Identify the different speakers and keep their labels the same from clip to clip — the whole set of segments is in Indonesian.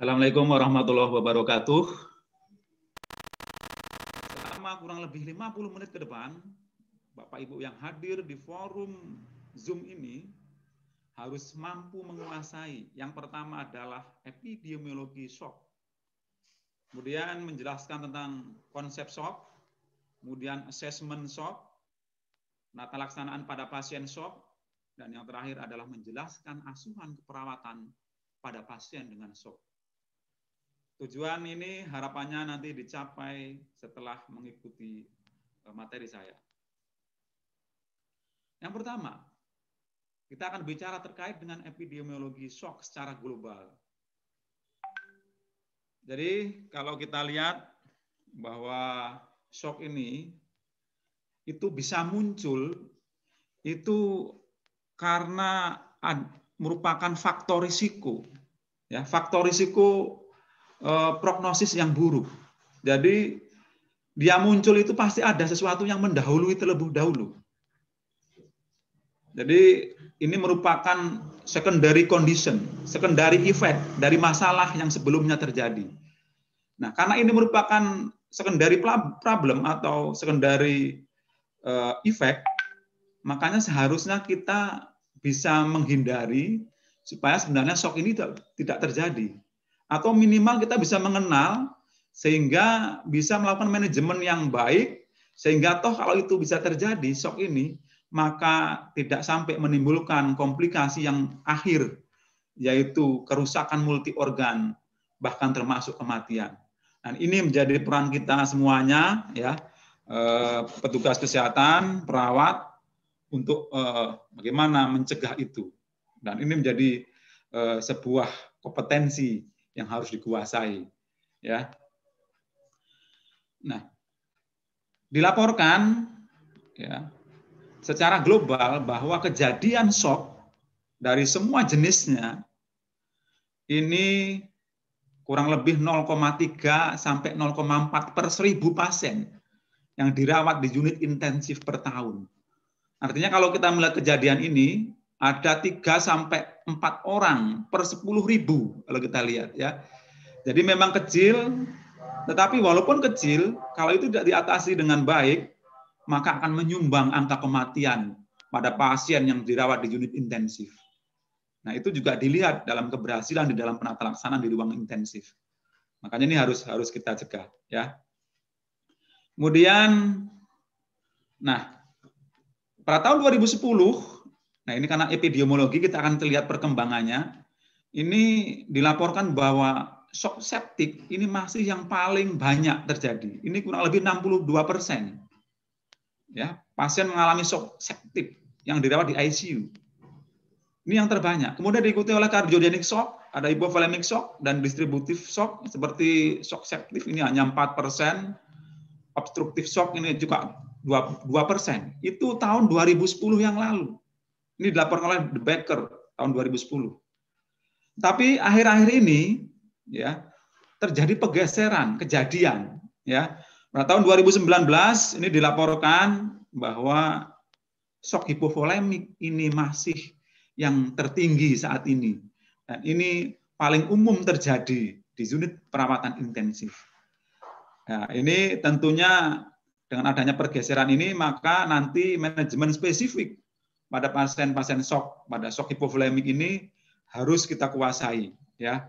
Speaker 1: Assalamualaikum warahmatullahi wabarakatuh. Selama kurang lebih 50 menit ke depan, Bapak Ibu yang hadir di forum Zoom ini harus mampu menguasai. Yang pertama adalah epidemiologi shock. Kemudian menjelaskan tentang konsep shock, kemudian assessment shock, penata laksanaan pada pasien shock, dan yang terakhir adalah menjelaskan asuhan keperawatan pada pasien dengan shock. Tujuan ini harapannya nanti dicapai setelah mengikuti materi saya. Yang pertama, kita akan bicara terkait dengan epidemiologi shock secara global. Jadi kalau kita lihat bahwa shock ini itu bisa muncul itu karena merupakan faktor risiko. Ya, faktor risiko prognosis yang buruk. Jadi dia muncul itu pasti ada sesuatu yang mendahului terlebih dahulu. Jadi ini merupakan secondary condition, secondary effect dari masalah yang sebelumnya terjadi. Nah, karena ini merupakan secondary problem atau secondary effect, makanya seharusnya kita bisa menghindari supaya sebenarnya shock ini tidak terjadi. Atau minimal kita bisa mengenal sehingga bisa melakukan manajemen yang baik sehingga toh kalau itu bisa terjadi shock ini maka tidak sampai menimbulkan komplikasi yang akhir yaitu kerusakan multi organ bahkan termasuk kematian. Dan ini menjadi peran kita semuanya ya petugas kesehatan, perawat untuk bagaimana mencegah itu. Dan ini menjadi sebuah kompetensi yang harus dikuasai, ya. Nah, dilaporkan, ya, secara global bahwa kejadian shock dari semua jenisnya ini kurang lebih 0,3 sampai 0,4 per 1000 pasien yang dirawat di unit intensif per tahun. Artinya kalau kita melihat kejadian ini ada 3 sampai 4 orang per 10.000 kalau kita lihat ya. Jadi memang kecil, tetapi walaupun kecil, kalau itu tidak diatasi dengan baik, maka akan menyumbang angka kematian pada pasien yang dirawat di unit intensif. Nah, itu juga dilihat dalam keberhasilan di dalam penata laksanaan di ruang intensif. Makanya ini harus kita cegah ya. Kemudian pada tahun 2010, nah ini karena epidemiologi kita akan lihat perkembangannya. Ini dilaporkan bahwa shock septik ini masih yang paling banyak terjadi. Ini kurang lebih 62%. Ya, pasien mengalami shock septik yang dirawat di ICU. Ini yang terbanyak. Kemudian diikuti oleh cardiogenic shock, ada hypovolemic shock dan distributive shock seperti shock septik ini hanya 4%. Obstructive shock ini juga 2%. Itu tahun 2010 yang lalu. Ini dilaporkan oleh The Becker tahun 2010. Tapi akhir-akhir ini ya terjadi pergeseran kejadian ya. Pada tahun 2019 ini dilaporkan bahwa shock hipovolemik ini masih yang tertinggi saat ini. Dan ini paling umum terjadi di unit perawatan intensif. Nah, ini tentunya dengan adanya pergeseran ini maka nanti manajemen spesifik pada pasien-pasien shock, pada shock hipovolemik ini harus kita kuasai ya.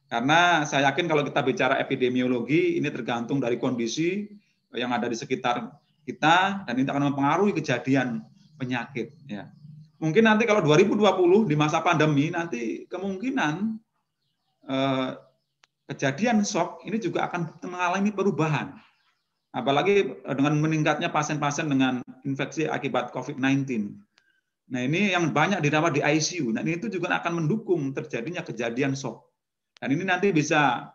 Speaker 1: Karena saya yakin kalau kita bicara epidemiologi ini tergantung dari kondisi yang ada di sekitar kita dan ini akan mempengaruhi kejadian penyakit ya. Mungkin nanti kalau 2020 di masa pandemi nanti kemungkinan kejadian shock ini juga akan mengalami perubahan. Apalagi dengan meningkatnya pasien-pasien dengan infeksi akibat COVID-19. Nah, ini yang banyak dirawat di ICU. Nah, ini itu juga akan mendukung terjadinya kejadian shock. Dan ini nanti bisa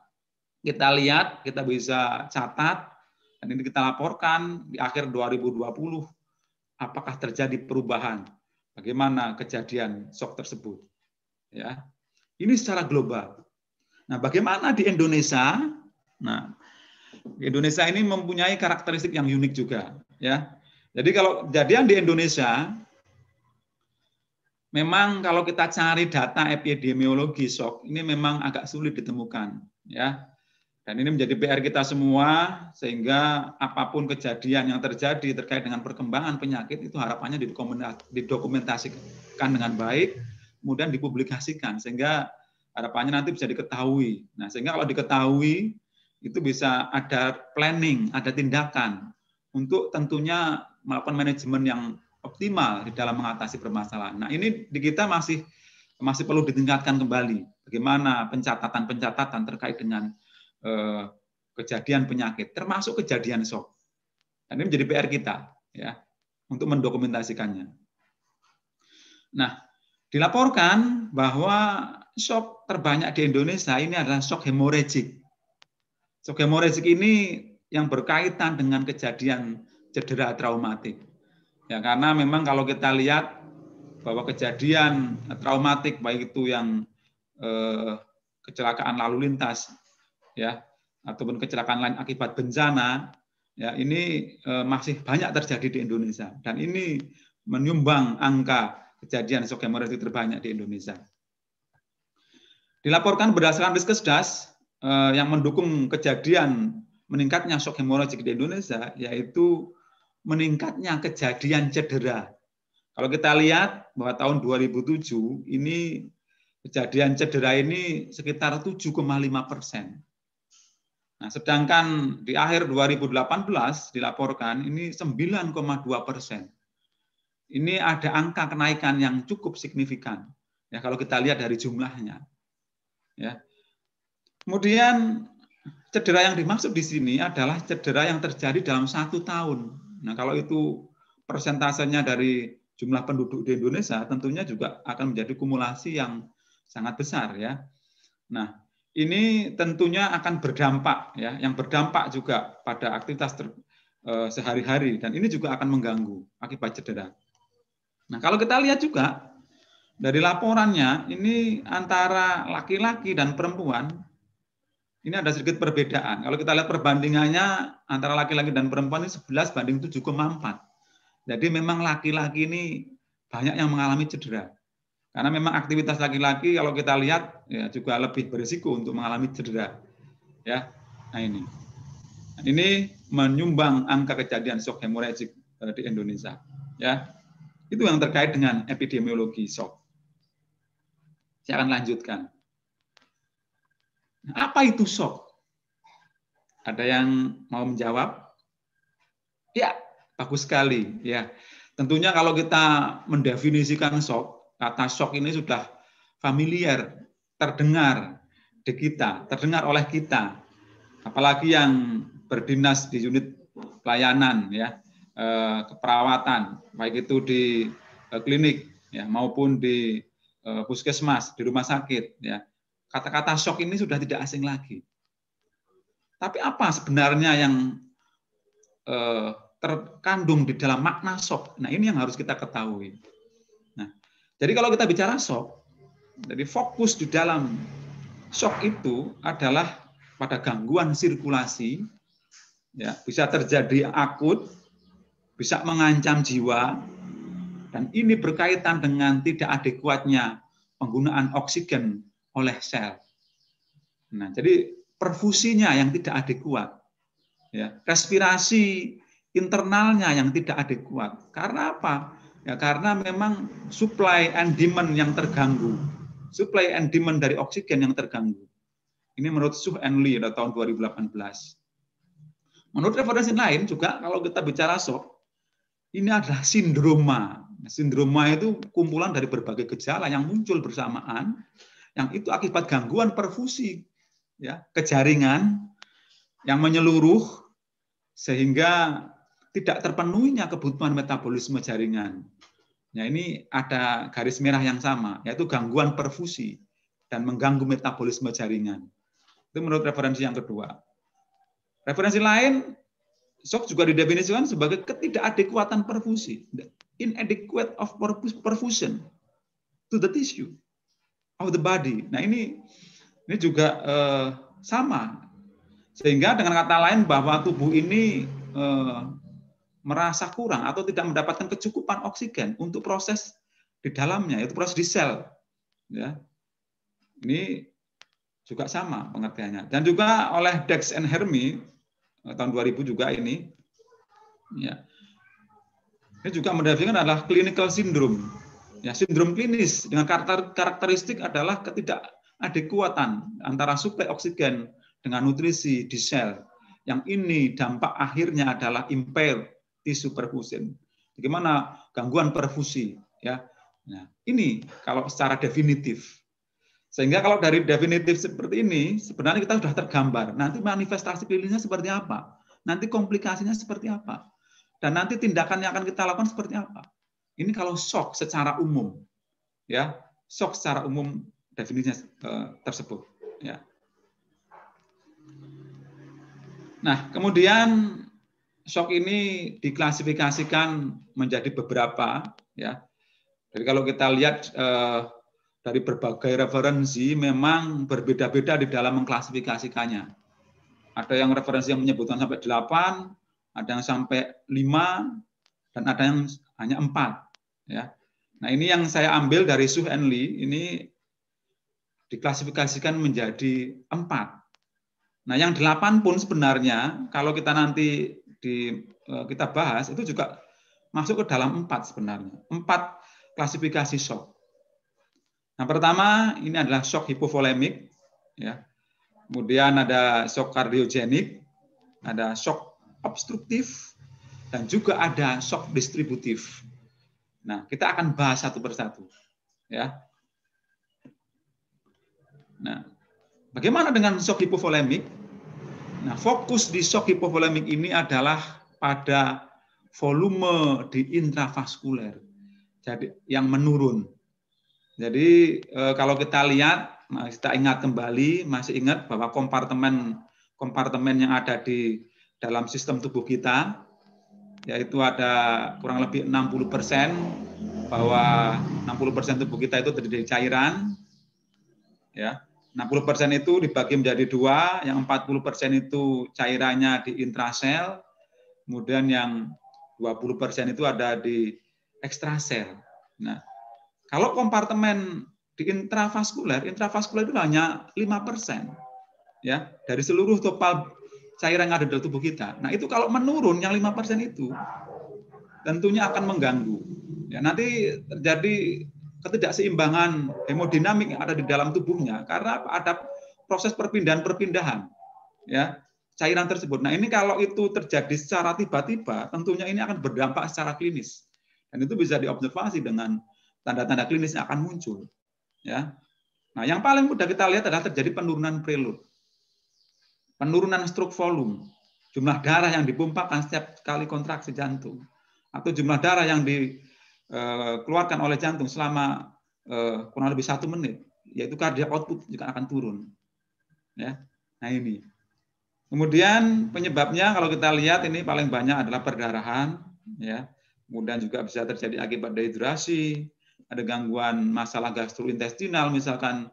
Speaker 1: kita lihat, kita bisa catat, dan ini kita laporkan di akhir 2020 apakah terjadi perubahan, bagaimana kejadian shock tersebut. Ya, ini secara global. Nah, bagaimana di Indonesia? Nah, Indonesia ini mempunyai karakteristik yang unik juga, ya. Jadi kalau kejadian di Indonesia memang kalau kita cari data epidemiologi shock ini memang agak sulit ditemukan, ya. Dan ini menjadi PR kita semua, sehingga apapun kejadian yang terjadi terkait dengan perkembangan penyakit itu harapannya didokumentasikan dengan baik, kemudian dipublikasikan, sehingga harapannya nanti bisa diketahui. Nah, sehingga kalau diketahui, itu bisa ada planning, ada tindakan untuk tentunya melakukan manajemen yang optimal di dalam mengatasi permasalahan. Nah, ini di kita masih perlu ditingkatkan kembali. Bagaimana pencatatan terkait dengan kejadian penyakit, termasuk kejadian shock. Dan ini menjadi PR kita, ya, untuk mendokumentasikannya. Nah, dilaporkan bahwa shock terbanyak di Indonesia ini adalah shock hemorragik. Shock hemorragik ini yang berkaitan dengan kejadian cedera traumatik. Ya, karena memang kalau kita lihat bahwa kejadian traumatik, baik itu yang kecelakaan lalu lintas, ya, ataupun kecelakaan lain akibat bencana, ya, ini masih banyak terjadi di Indonesia, dan ini menyumbang angka kejadian shock hemorragik terbanyak di Indonesia. Dilaporkan berdasarkan Riskesdas yang mendukung kejadian meningkatnya shock hemorragik di Indonesia, yaitu meningkatnya kejadian cedera. Kalau kita lihat bahwa tahun 2007 ini kejadian cedera ini sekitar 7,5%. Nah, sedangkan di akhir 2018 dilaporkan ini 9,2%. Ini ada angka kenaikan yang cukup signifikan, ya, kalau kita lihat dari jumlahnya. Ya. Kemudian cedera yang dimaksud di sini adalah cedera yang terjadi dalam 1 tahun. Nah, kalau itu persentasenya dari jumlah penduduk di Indonesia, tentunya juga akan menjadi kumulasi yang sangat besar, ya. Nah, ini tentunya akan berdampak, ya, yang berdampak juga pada aktivitas sehari-hari, dan ini juga akan mengganggu akibat cedera. Nah, kalau kita lihat juga dari laporannya, ini antara laki-laki dan perempuan ini ada sedikit perbedaan. Kalau kita lihat perbandingannya antara laki-laki dan perempuan ini 11 banding 7,4. Jadi memang laki-laki ini banyak yang mengalami cedera. Karena memang aktivitas laki-laki kalau kita lihat, ya, juga lebih berisiko untuk mengalami cedera. Ya. Nah, ini menyumbang angka kejadian shock hemorragik di Indonesia. Ya. Itu yang terkait dengan epidemiologi shock. Saya akan lanjutkan. Nah, apa itu shock? Ada yang mau menjawab? Ya, bagus sekali. Ya, tentunya kalau kita mendefinisikan shock, kata shock ini sudah familiar, terdengar di kita, terdengar oleh kita. Apalagi yang berdinas di unit pelayanan, ya, keperawatan, baik itu di klinik, ya, maupun di puskesmas, di rumah sakit, ya. Kata-kata shock ini sudah tidak asing lagi. Tapi apa sebenarnya yang terkandung di dalam makna shock? Nah, ini yang harus kita ketahui. Nah, jadi kalau kita bicara shock, jadi fokus di dalam shock itu adalah pada gangguan sirkulasi, ya, bisa terjadi akut, bisa mengancam jiwa, dan ini berkaitan dengan tidak adekuatnya penggunaan oksigen oleh sel. Nah, jadi perfusinya yang tidak adekuat, ya, respirasi internalnya yang tidak adekuat. Karena apa? Ya, karena memang supply and demand yang terganggu. Supply and demand dari oksigen yang terganggu. Ini menurut Suh and Lee pada tahun 2018. Menurut referensi lain juga, kalau kita bicara shock, ini adalah sindroma. Sindroma itu kumpulan dari berbagai gejala yang muncul bersamaan, yang itu akibat gangguan perfusi, ya, ke jaringan yang menyeluruh sehingga tidak terpenuhinya kebutuhan metabolisme jaringan. Nah, ini ada garis merah yang sama, yaitu gangguan perfusi dan mengganggu metabolisme jaringan. Itu menurut referensi yang kedua. Referensi lain, shock juga didefinisikan sebagai ketidakadekuatan perfusi, inadequate of perfusion to the tissue of the body. Nah, ini juga sama. Sehingga dengan kata lain bahwa tubuh ini merasa kurang atau tidak mendapatkan kecukupan oksigen untuk proses di dalamnya, yaitu proses di sel. Ya. Ini juga sama pengertiannya. Dan juga oleh Dex and Hermy tahun 2000 juga ini. Ya. Ini juga mendefinisikan adalah clinical syndrome. Ya, sindrom klinis dengan karakteristik adalah ketidakadekuatan antara suplai oksigen dengan nutrisi di sel. Yang ini dampak akhirnya adalah impaired tissue perfusion. Bagaimana gangguan perfusi, ya. Nah, ini kalau secara definitif. Sehingga kalau dari definitif seperti ini, sebenarnya kita sudah tergambar. Nanti manifestasi klinisnya seperti apa? Nanti komplikasinya seperti apa? Dan nanti tindakan yang akan kita lakukan seperti apa? Ini kalau shock secara umum, ya, shock secara umum definisinya tersebut. Ya. Nah, kemudian shock ini diklasifikasikan menjadi beberapa, ya. Jadi kalau kita lihat dari berbagai referensi memang berbeda-beda di dalam mengklasifikasikannya. Ada yang referensi yang menyebutkan sampai 8, ada yang sampai 5, dan ada yang hanya 4. Ya. Nah, ini yang saya ambil dari Su and Lee, ini diklasifikasikan menjadi 4. Nah, yang 8 pun sebenarnya, kalau kita nanti kita bahas, itu juga masuk ke dalam 4 sebenarnya. 4 klasifikasi shock. Yang pertama ini adalah shock hipovolemik, ya. Kemudian ada shock kardiogenik, ada shock obstruktif, dan juga ada shock distributif. Nah, kita akan bahas satu persatu, ya. Nah, bagaimana dengan shock hipovolemik? Nah, fokus di shock hipovolemik ini adalah pada volume di intravaskuler, jadi yang menurun. Jadi kalau kita lihat, kita ingat kembali, masih ingat bahwa kompartemen yang ada di dalam sistem tubuh kita, yaitu ada kurang lebih 60%, bahwa 60% tubuh kita itu terdiri dari cairan, ya. 60% itu dibagi menjadi 2, yang 40% itu cairannya di intrasel, kemudian yang 20% itu ada di ekstrasel. Nah, kalau kompartemen di intravaskuler itu hanya 5%, ya, dari seluruh total cairan yang ada dalam tubuh kita. Nah, itu kalau menurun yang 5% itu tentunya akan mengganggu. Ya, nanti terjadi ketidakseimbangan hemodinamik yang ada di dalam tubuhnya karena ada proses perpindahan, ya, cairan tersebut. Nah, ini kalau itu terjadi secara tiba-tiba, tentunya ini akan berdampak secara klinis. Dan itu bisa diobservasi dengan tanda-tanda klinis yang akan muncul, ya. Nah, yang paling mudah kita lihat adalah terjadi penurunan preload, penurunan stroke volume, jumlah darah yang dipompakan setiap kali kontraksi jantung, atau jumlah darah yang dikeluarkan oleh jantung selama kurang lebih 1 menit, yaitu cardiac output juga akan turun, ya. Nah, ini. Kemudian penyebabnya kalau kita lihat ini paling banyak adalah perdarahan, ya. Kemudian juga bisa terjadi akibat dehidrasi, ada gangguan masalah gastrointestinal, misalkan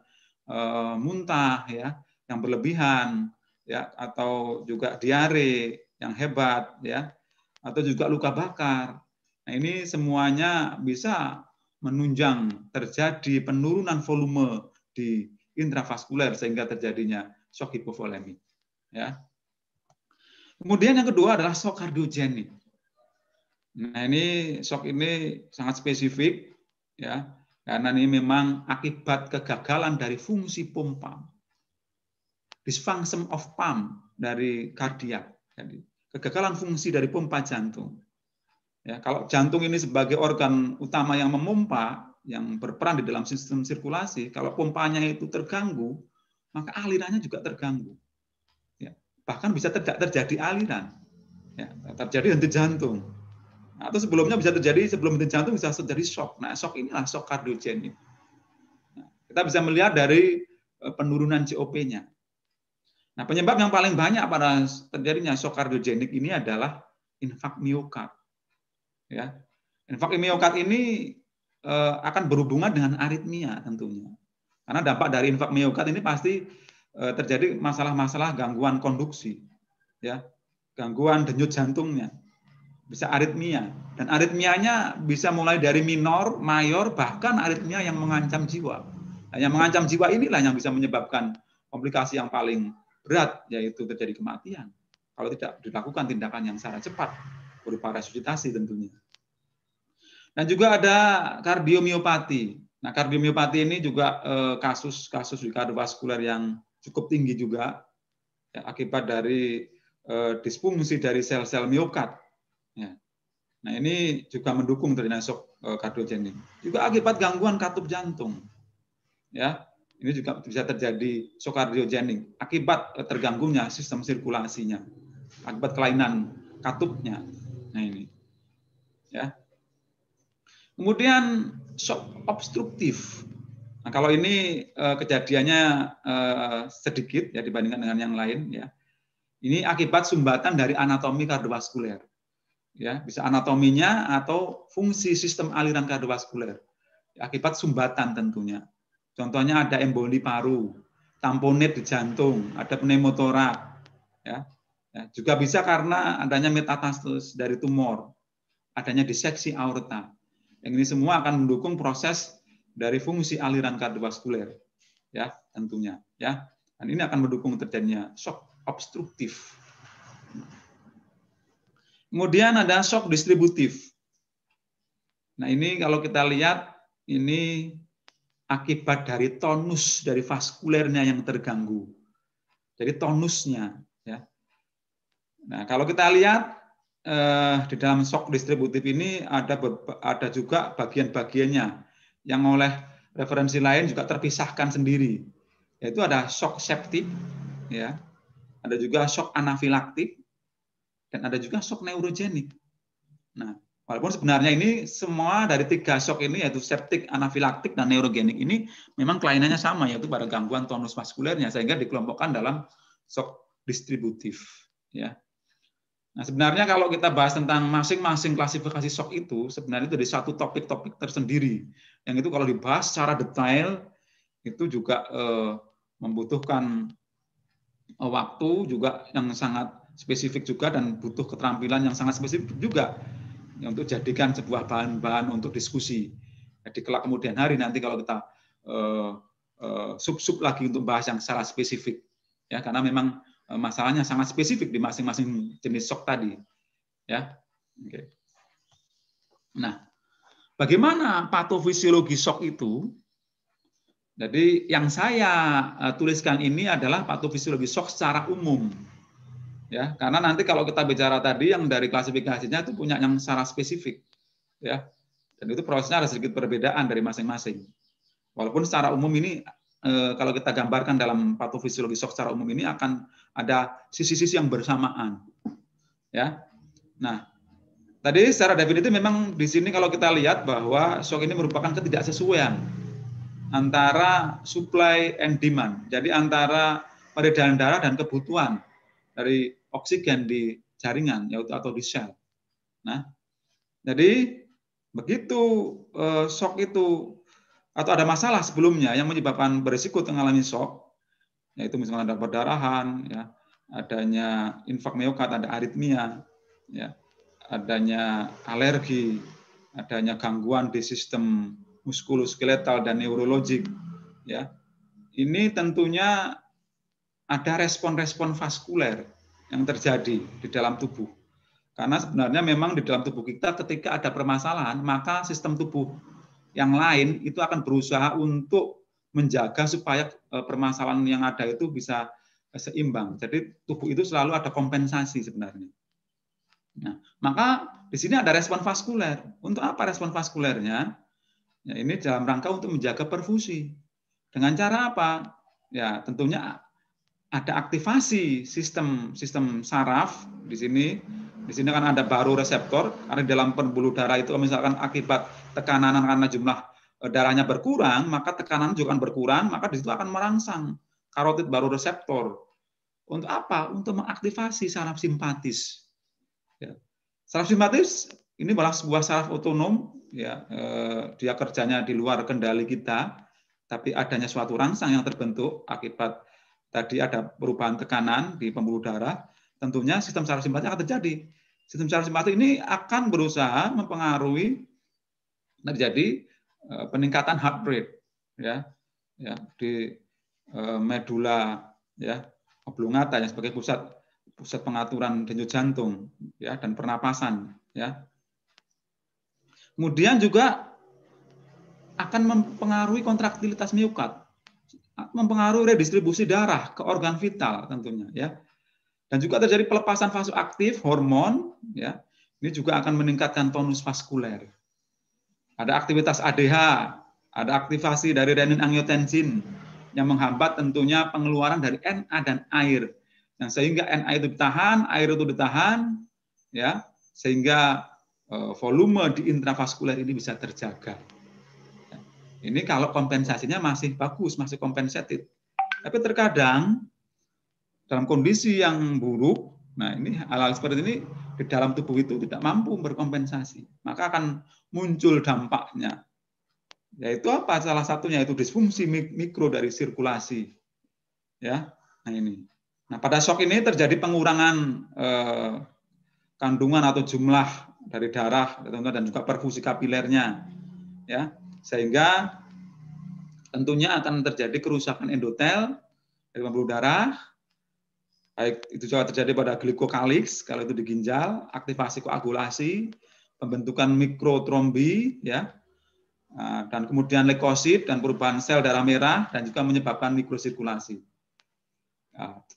Speaker 1: muntah, ya, yang berlebihan, ya, atau juga diare yang hebat, ya, atau juga luka bakar. Nah, ini semuanya bisa menunjang terjadi penurunan volume di intravaskuler sehingga terjadinya shock hipovolemik, ya. Kemudian yang kedua adalah shock kardiogenik. Nah, ini shock ini sangat spesifik, ya, karena ini memang akibat kegagalan dari fungsi pompa, dysfunction of pump dari kardiak, jadi kegagalan fungsi dari pompa jantung. Ya, kalau jantung ini sebagai organ utama yang memompa, yang berperan di dalam sistem sirkulasi, kalau pompanya itu terganggu, maka alirannya juga terganggu. Ya, bahkan bisa tidak terjadi aliran, ya, terjadi henti jantung. Atau sebelumnya bisa terjadi, sebelum henti jantung bisa terjadi shock. Nah, shock inilah shock kardiogenik. Nah, kita bisa melihat dari penurunan COP-nya. Nah, penyebab yang paling banyak pada terjadinya shock kardiogenik ini adalah infak miokard. Ya, infak miokard ini akan berhubungan dengan aritmia tentunya. Karena dampak dari infak miokard ini pasti terjadi masalah-masalah gangguan konduksi, ya, gangguan denyut jantungnya. bisa aritmia. Dan aritmianya bisa mulai dari minor, mayor, bahkan aritmia yang mengancam jiwa. Nah, yang mengancam jiwa inilah yang bisa menyebabkan komplikasi yang paling berat, yaitu terjadi kematian. Kalau tidak dilakukan tindakan yang secara cepat, berupa resusitasi tentunya. Dan juga ada kardiomiopati. Nah, kardiomiopati ini juga kasus-kasus di kardiovaskuler yang cukup tinggi juga, ya, akibat dari disfungsi dari sel-sel miokard. Ya. Nah, ini juga mendukung terjadinya shock kardiogenik. Juga akibat gangguan katup jantung. Ya, ini juga bisa terjadi shock kardiogenik akibat terganggunya sistem sirkulasinya, akibat kelainan katupnya. Nah, ini. Ya. Kemudian shock obstruktif. Nah, kalau ini kejadiannya sedikit ya dibandingkan dengan yang lain, ya. Ini akibat sumbatan dari anatomi kardiovaskuler. Ya, bisa anatominya atau fungsi sistem aliran kardiovaskuler akibat sumbatan tentunya. Contohnya ada emboli paru, tamponit di jantung, ada pneumotorak, ya. Ya, juga bisa karena adanya metatasis dari tumor, adanya diseksi aorta. Yang ini semua akan mendukung proses dari fungsi aliran kardiovaskuler, ya tentunya, ya. Dan ini akan mendukung terjadinya shock obstruktif. Kemudian ada shock distributif. Nah, ini kalau kita lihat, ini akibat dari tonus dari vaskulernya yang terganggu. Jadi tonusnya. Ya. Nah, kalau kita lihat di dalam shock distributif ini ada juga bagian-bagiannya yang oleh referensi lain juga terpisahkan sendiri. Yaitu ada shock septik, ya. Ada juga shock anafilaktik, dan ada juga shock neurogenik. Nah, walaupun sebenarnya ini semua dari 3 shock ini, yaitu septik, anafilaktik, dan neurogenik ini memang kelainannya sama, yaitu pada gangguan tonus vaskulernya, sehingga dikelompokkan dalam shock distributif. Ya. Nah, sebenarnya kalau kita bahas tentang masing-masing klasifikasi shock itu, sebenarnya itu dari satu topik-topik tersendiri. Yang itu kalau dibahas secara detail, itu juga membutuhkan waktu juga yang sangat spesifik juga, dan butuh keterampilan yang sangat spesifik juga ya, untuk jadikan sebuah bahan-bahan untuk diskusi. Jadi kelak kemudian hari nanti kalau kita sub-sub lagi untuk bahas yang secara spesifik, ya, karena memang masalahnya sangat spesifik di masing-masing jenis shock tadi, ya. Oke. Nah, bagaimana patofisiologi shock itu? Jadi yang saya tuliskan ini adalah patofisiologi shock secara umum. Ya, karena nanti kalau kita bicara tadi yang dari klasifikasinya itu punya yang secara spesifik. Ya. Dan itu prosesnya ada sedikit perbedaan dari masing-masing. Walaupun secara umum ini kalau kita gambarkan dalam patofisiologi shock secara umum ini akan ada sisi-sisi yang bersamaan. Ya. Nah, tadi secara definitif memang di sini kalau kita lihat bahwa shock ini merupakan ketidaksesuaian antara supply and demand. Jadi antara peredaran darah dan kebutuhan dari oksigen di jaringan yaitu atau di sel. Nah, jadi begitu shock itu atau ada masalah sebelumnya yang menyebabkan berisiko mengalami shock, yaitu misalnya ada perdarahan, ya, adanya infak miokard, ada aritmia, ya, adanya alergi, adanya gangguan di sistem muskuloskeletal dan neurologik, ya. Ini tentunya ada respon-respon vaskuler yang terjadi di dalam tubuh. Karena sebenarnya memang di dalam tubuh kita ketika ada permasalahan, maka sistem tubuh yang lain itu akan berusaha untuk menjaga supaya permasalahan yang ada itu bisa seimbang. Jadi tubuh itu selalu ada kompensasi sebenarnya. Nah, maka di sini ada respon vaskuler. Untuk apa respon vaskulernya? Ya, ini dalam rangka untuk menjaga perfusi. Dengan cara apa? Ya, tentunya ada aktivasi sistem saraf di sini. Di sini kan ada baroreseptor, karena di dalam pembuluh darah itu misalkan akibat tekanan karena jumlah darahnya berkurang, maka tekanan juga akan berkurang, maka di situ akan merangsang karotid baroreseptor. Untuk apa? Untuk mengaktifasi saraf simpatis. Ya. Saraf simpatis ini malah sebuah saraf otonom, ya, dia kerjanya di luar kendali kita, tapi adanya suatu rangsang yang terbentuk akibat tadi ada perubahan tekanan di pembuluh darah, tentunya sistem saraf simpatis akan terjadi. Sistem saraf simpatik ini akan berusaha mempengaruhi terjadi peningkatan heart rate, ya, di medula, ya, oblongata yang sebagai pusat pengaturan denyut jantung, ya, dan pernapasan, ya. Kemudian juga akan mempengaruhi kontraktilitas miokard, mempengaruhi redistribusi darah ke organ vital tentunya, ya. Dan juga terjadi pelepasan vasoaktif hormon, ya. Ini juga akan meningkatkan tonus vaskuler. Ada aktivitas ADH, ada aktivasi dari renin-angiotensin yang menghambat tentunya pengeluaran dari Na dan air. Yang sehingga Na itu ditahan, air itu ditahan, ya, sehingga volume di intravaskuler ini bisa terjaga. Ini kalau kompensasinya masih bagus, masih kompensatif. Tapi terkadang dalam kondisi yang buruk, nah ini hal-hal seperti ini di dalam tubuh itu tidak mampu berkompensasi, maka akan muncul dampaknya. Yaitu apa? Salah satunya itu disfungsi mikro dari sirkulasi. Ya, nah ini. Nah pada shock ini terjadi pengurangan kandungan atau jumlah dari darah dan juga perfusi kapilernya, ya, sehingga tentunya akan terjadi kerusakan endotel dari pembuluh darah. Baik itu juga terjadi pada glikokaliks kalau itu di ginjal, aktivasi koagulasi, pembentukan mikrotrombi, ya, dan kemudian leukosit dan perubahan sel darah merah dan juga menyebabkan mikrosirkulasi.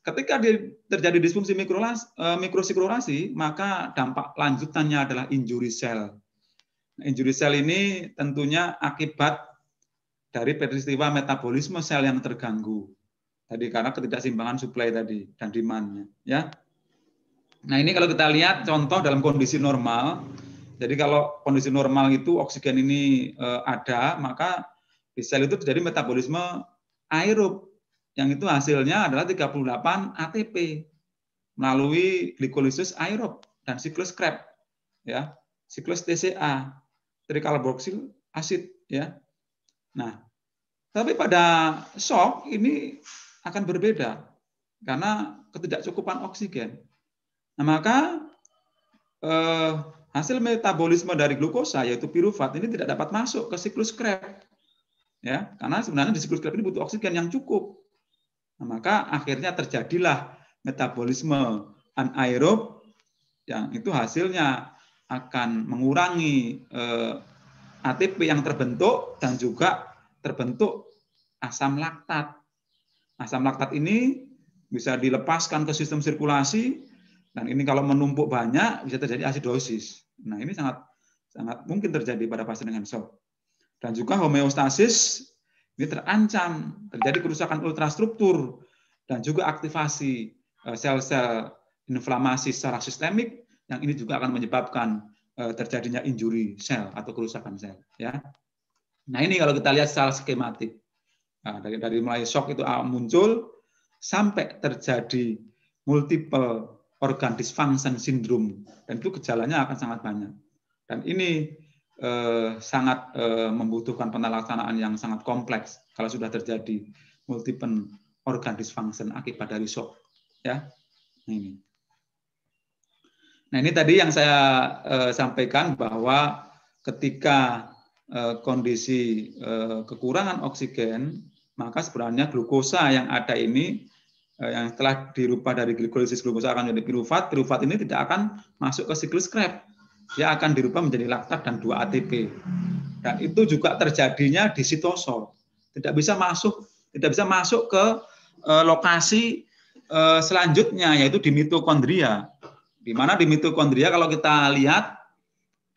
Speaker 1: Ketika terjadi disfungsi mikrosirkulasi, maka dampak lanjutannya adalah injury cell. Injury cell ini tentunya akibat dari peristiwa metabolisme sel yang terganggu. Tadi karena ketidakseimbangan suplai tadi dan demand-nya, ya. Nah, ini kalau kita lihat contoh dalam kondisi normal. Jadi kalau kondisi normal itu oksigen ini ada, maka di sel itu terjadi metabolisme aerob yang itu hasilnya adalah 38 ATP melalui glikolisis aerob dan siklus Krebs, ya. Siklus TCA, tricarboxyl acid, ya. Nah, tapi pada shock ini akan berbeda karena ketidakcukupan oksigen. Nah, maka hasil metabolisme dari glukosa yaitu pirufat ini tidak dapat masuk ke siklus Krebs, ya, karena sebenarnya di siklus Krebs ini butuh oksigen yang cukup. Nah, maka akhirnya terjadilah metabolisme anaerob yang itu hasilnya akan mengurangi ATP yang terbentuk dan juga terbentuk asam laktat. Asam laktat ini bisa dilepaskan ke sistem sirkulasi dan ini kalau menumpuk banyak bisa terjadi asidosis. Nah, ini sangat mungkin terjadi pada pasien dengan shock. Dan juga homeostasis ini terancam, terjadi kerusakan ultrastruktur dan juga aktivasi sel-sel inflamasi secara sistemik yang ini juga akan menyebabkan terjadinya injury sel atau kerusakan sel, ya. Nah, ini kalau kita lihat secara skematik. Nah, dari mulai shock itu muncul sampai terjadi multiple organ dysfunction syndrome dan itu gejalanya akan sangat banyak. Dan ini sangat membutuhkan penelaksanaan yang sangat kompleks kalau sudah terjadi multiple organ dysfunction akibat dari shock, ya. Nah, ini tadi yang saya sampaikan bahwa ketika kondisi kekurangan oksigen, maka sebenarnya glukosa yang ada ini yang telah dirubah dari glikolisis glukosa akan menjadi pirufat. Pirufat ini tidak akan masuk ke siklus Krebs. Dia akan dirubah menjadi laktat dan 2 ATP. Dan itu juga terjadinya di sitosol. Tidak bisa masuk ke lokasi selanjutnya yaitu di mitokondria. Di mana di mitokondria kalau kita lihat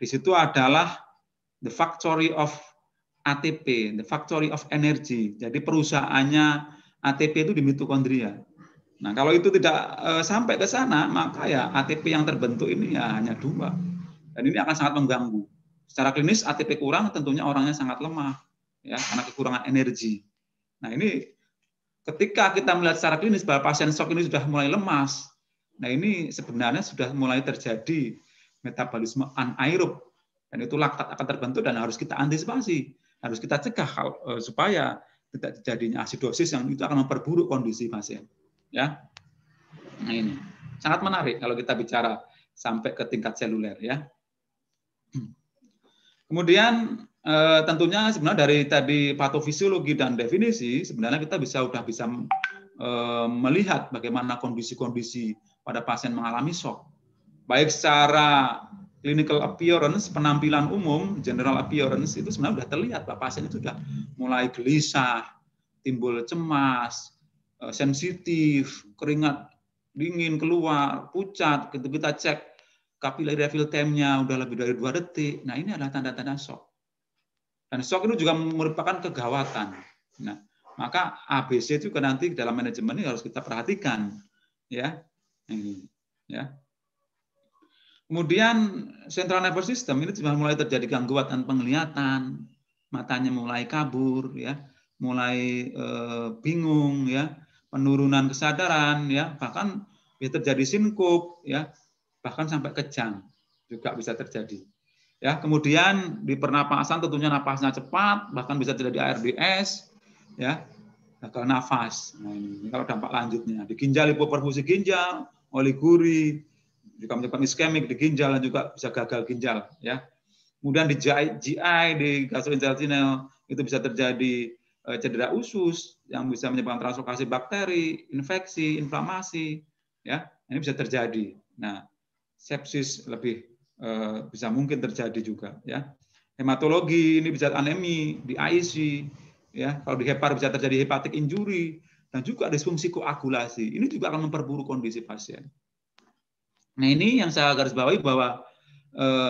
Speaker 1: di situ adalah the factory of ATP, the factory of energy. Jadi perusahaannya ATP itu di mitokondria. Nah, kalau itu tidak sampai ke sana, maka ya ATP yang terbentuk ini ya hanya 2. Dan ini akan sangat mengganggu. Secara klinis ATP kurang tentunya orangnya sangat lemah, ya, karena kekurangan energi. Nah, ini ketika kita melihat secara klinis bahwa pasien shock ini sudah mulai lemas, nah ini sebenarnya sudah mulai terjadi metabolisme anaerob dan itu laktat akan terbentuk dan harus kita antisipasi, harus kita cegah supaya tidak terjadinya asidosis yang itu akan memperburuk kondisi pasien. Ya, nah ini sangat menarik kalau kita bicara sampai ke tingkat seluler ya. Kemudian tentunya sebenarnya dari tadi patofisiologi dan definisi sebenarnya kita sudah bisa melihat bagaimana kondisi-kondisi pada pasien mengalami shock. Baik secara clinical appearance, penampilan umum, general appearance itu sebenarnya sudah terlihat bahwa pasien itu sudah mulai gelisah, timbul cemas, sensitif, keringat dingin keluar, pucat, kita cek capillary refill time-nya udah lebih dari 2 detik. Nah, ini adalah tanda-tanda shock. Dan shock itu juga merupakan kegawatan. Nah, maka ABC itu nanti dalam manajemen ini harus kita perhatikan, ya. Ini, ya. Kemudian central nervous system ini sudah mulai terjadi gangguan penglihatan, matanya mulai kabur, ya, mulai bingung, ya, penurunan kesadaran, ya, bahkan bisa terjadi sinkop, ya, bahkan sampai kejang juga bisa terjadi. Ya, kemudian di pernapasan tentunya napasnya cepat, bahkan bisa terjadi ARDS, ya, gagal nafas. Nah, ini kalau dampak lanjutnya di ginjal, hipoperfusi ginjal, oliguri, juga menyebabkan iskemik di ginjal dan juga bisa gagal ginjal, ya. Kemudian di GI, di gastrointestinal itu bisa terjadi cedera usus yang bisa menyebabkan translokasi bakteri, infeksi, inflamasi, ya. Ini bisa terjadi. Nah, sepsis lebih bisa mungkin terjadi juga, ya. Hematologi ini bisa anemi di IC, ya. Kalau di hepar bisa terjadi hepatic injury dan juga disfungsi koagulasi. Ini juga akan memperburuk kondisi pasien. Nah, ini yang saya garis bawahi bahwa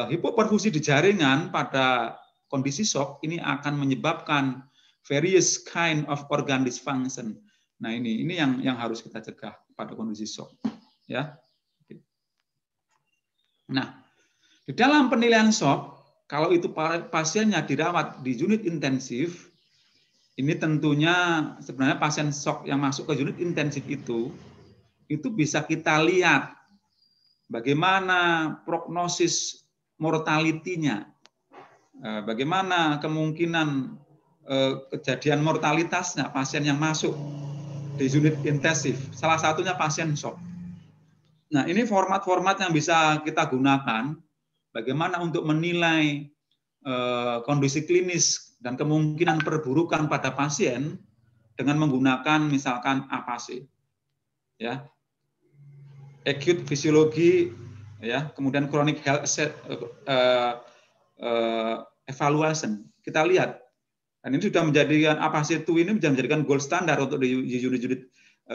Speaker 1: hipoperfusi di jaringan pada kondisi shock ini akan menyebabkan various kind of organ dysfunction. Nah, ini yang harus kita cegah pada kondisi shock, ya. Nah, di dalam penilaian shock, kalau itu pasiennya dirawat di unit intensif, ini tentunya sebenarnya pasien shock yang masuk ke unit intensif itu bisa kita lihat bagaimana prognosis mortality-nya, bagaimana kemungkinan kejadian mortalitasnya pasien yang masuk di unit intensif. Salah satunya pasien shock. Nah, ini format-format yang bisa kita gunakan bagaimana untuk menilai kondisi klinis dan kemungkinan perburukan pada pasien dengan menggunakan misalkan APASE, ya. Acute fisiologi, ya, kemudian chronic health evaluation. Kita lihat, dan ini sudah menjadikan APASE 2 ini menjadikan gold standar untuk di unit-unit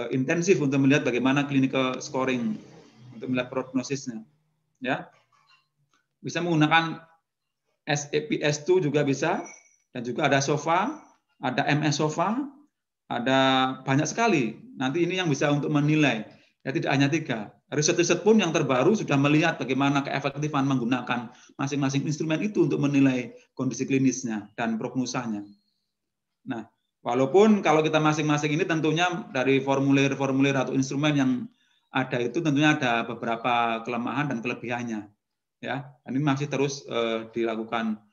Speaker 1: intensif untuk melihat bagaimana clinical scoring, untuk melihat prognosisnya, ya. Bisa menggunakan SAPS2 juga bisa, dan juga ada SOFA, ada MS SOFA, ada banyak sekali. Nanti ini yang bisa untuk menilai. Ya, tidak hanya 3. Riset-riset pun yang terbaru sudah melihat bagaimana keefektifan menggunakan masing-masing instrumen itu untuk menilai kondisi klinisnya dan prognosanya. Nah, walaupun kalau kita masing-masing ini tentunya dari formulir-formulir atau instrumen yang ada itu tentunya ada beberapa kelemahan dan kelebihannya. Ya, dan ini masih terus dilakukan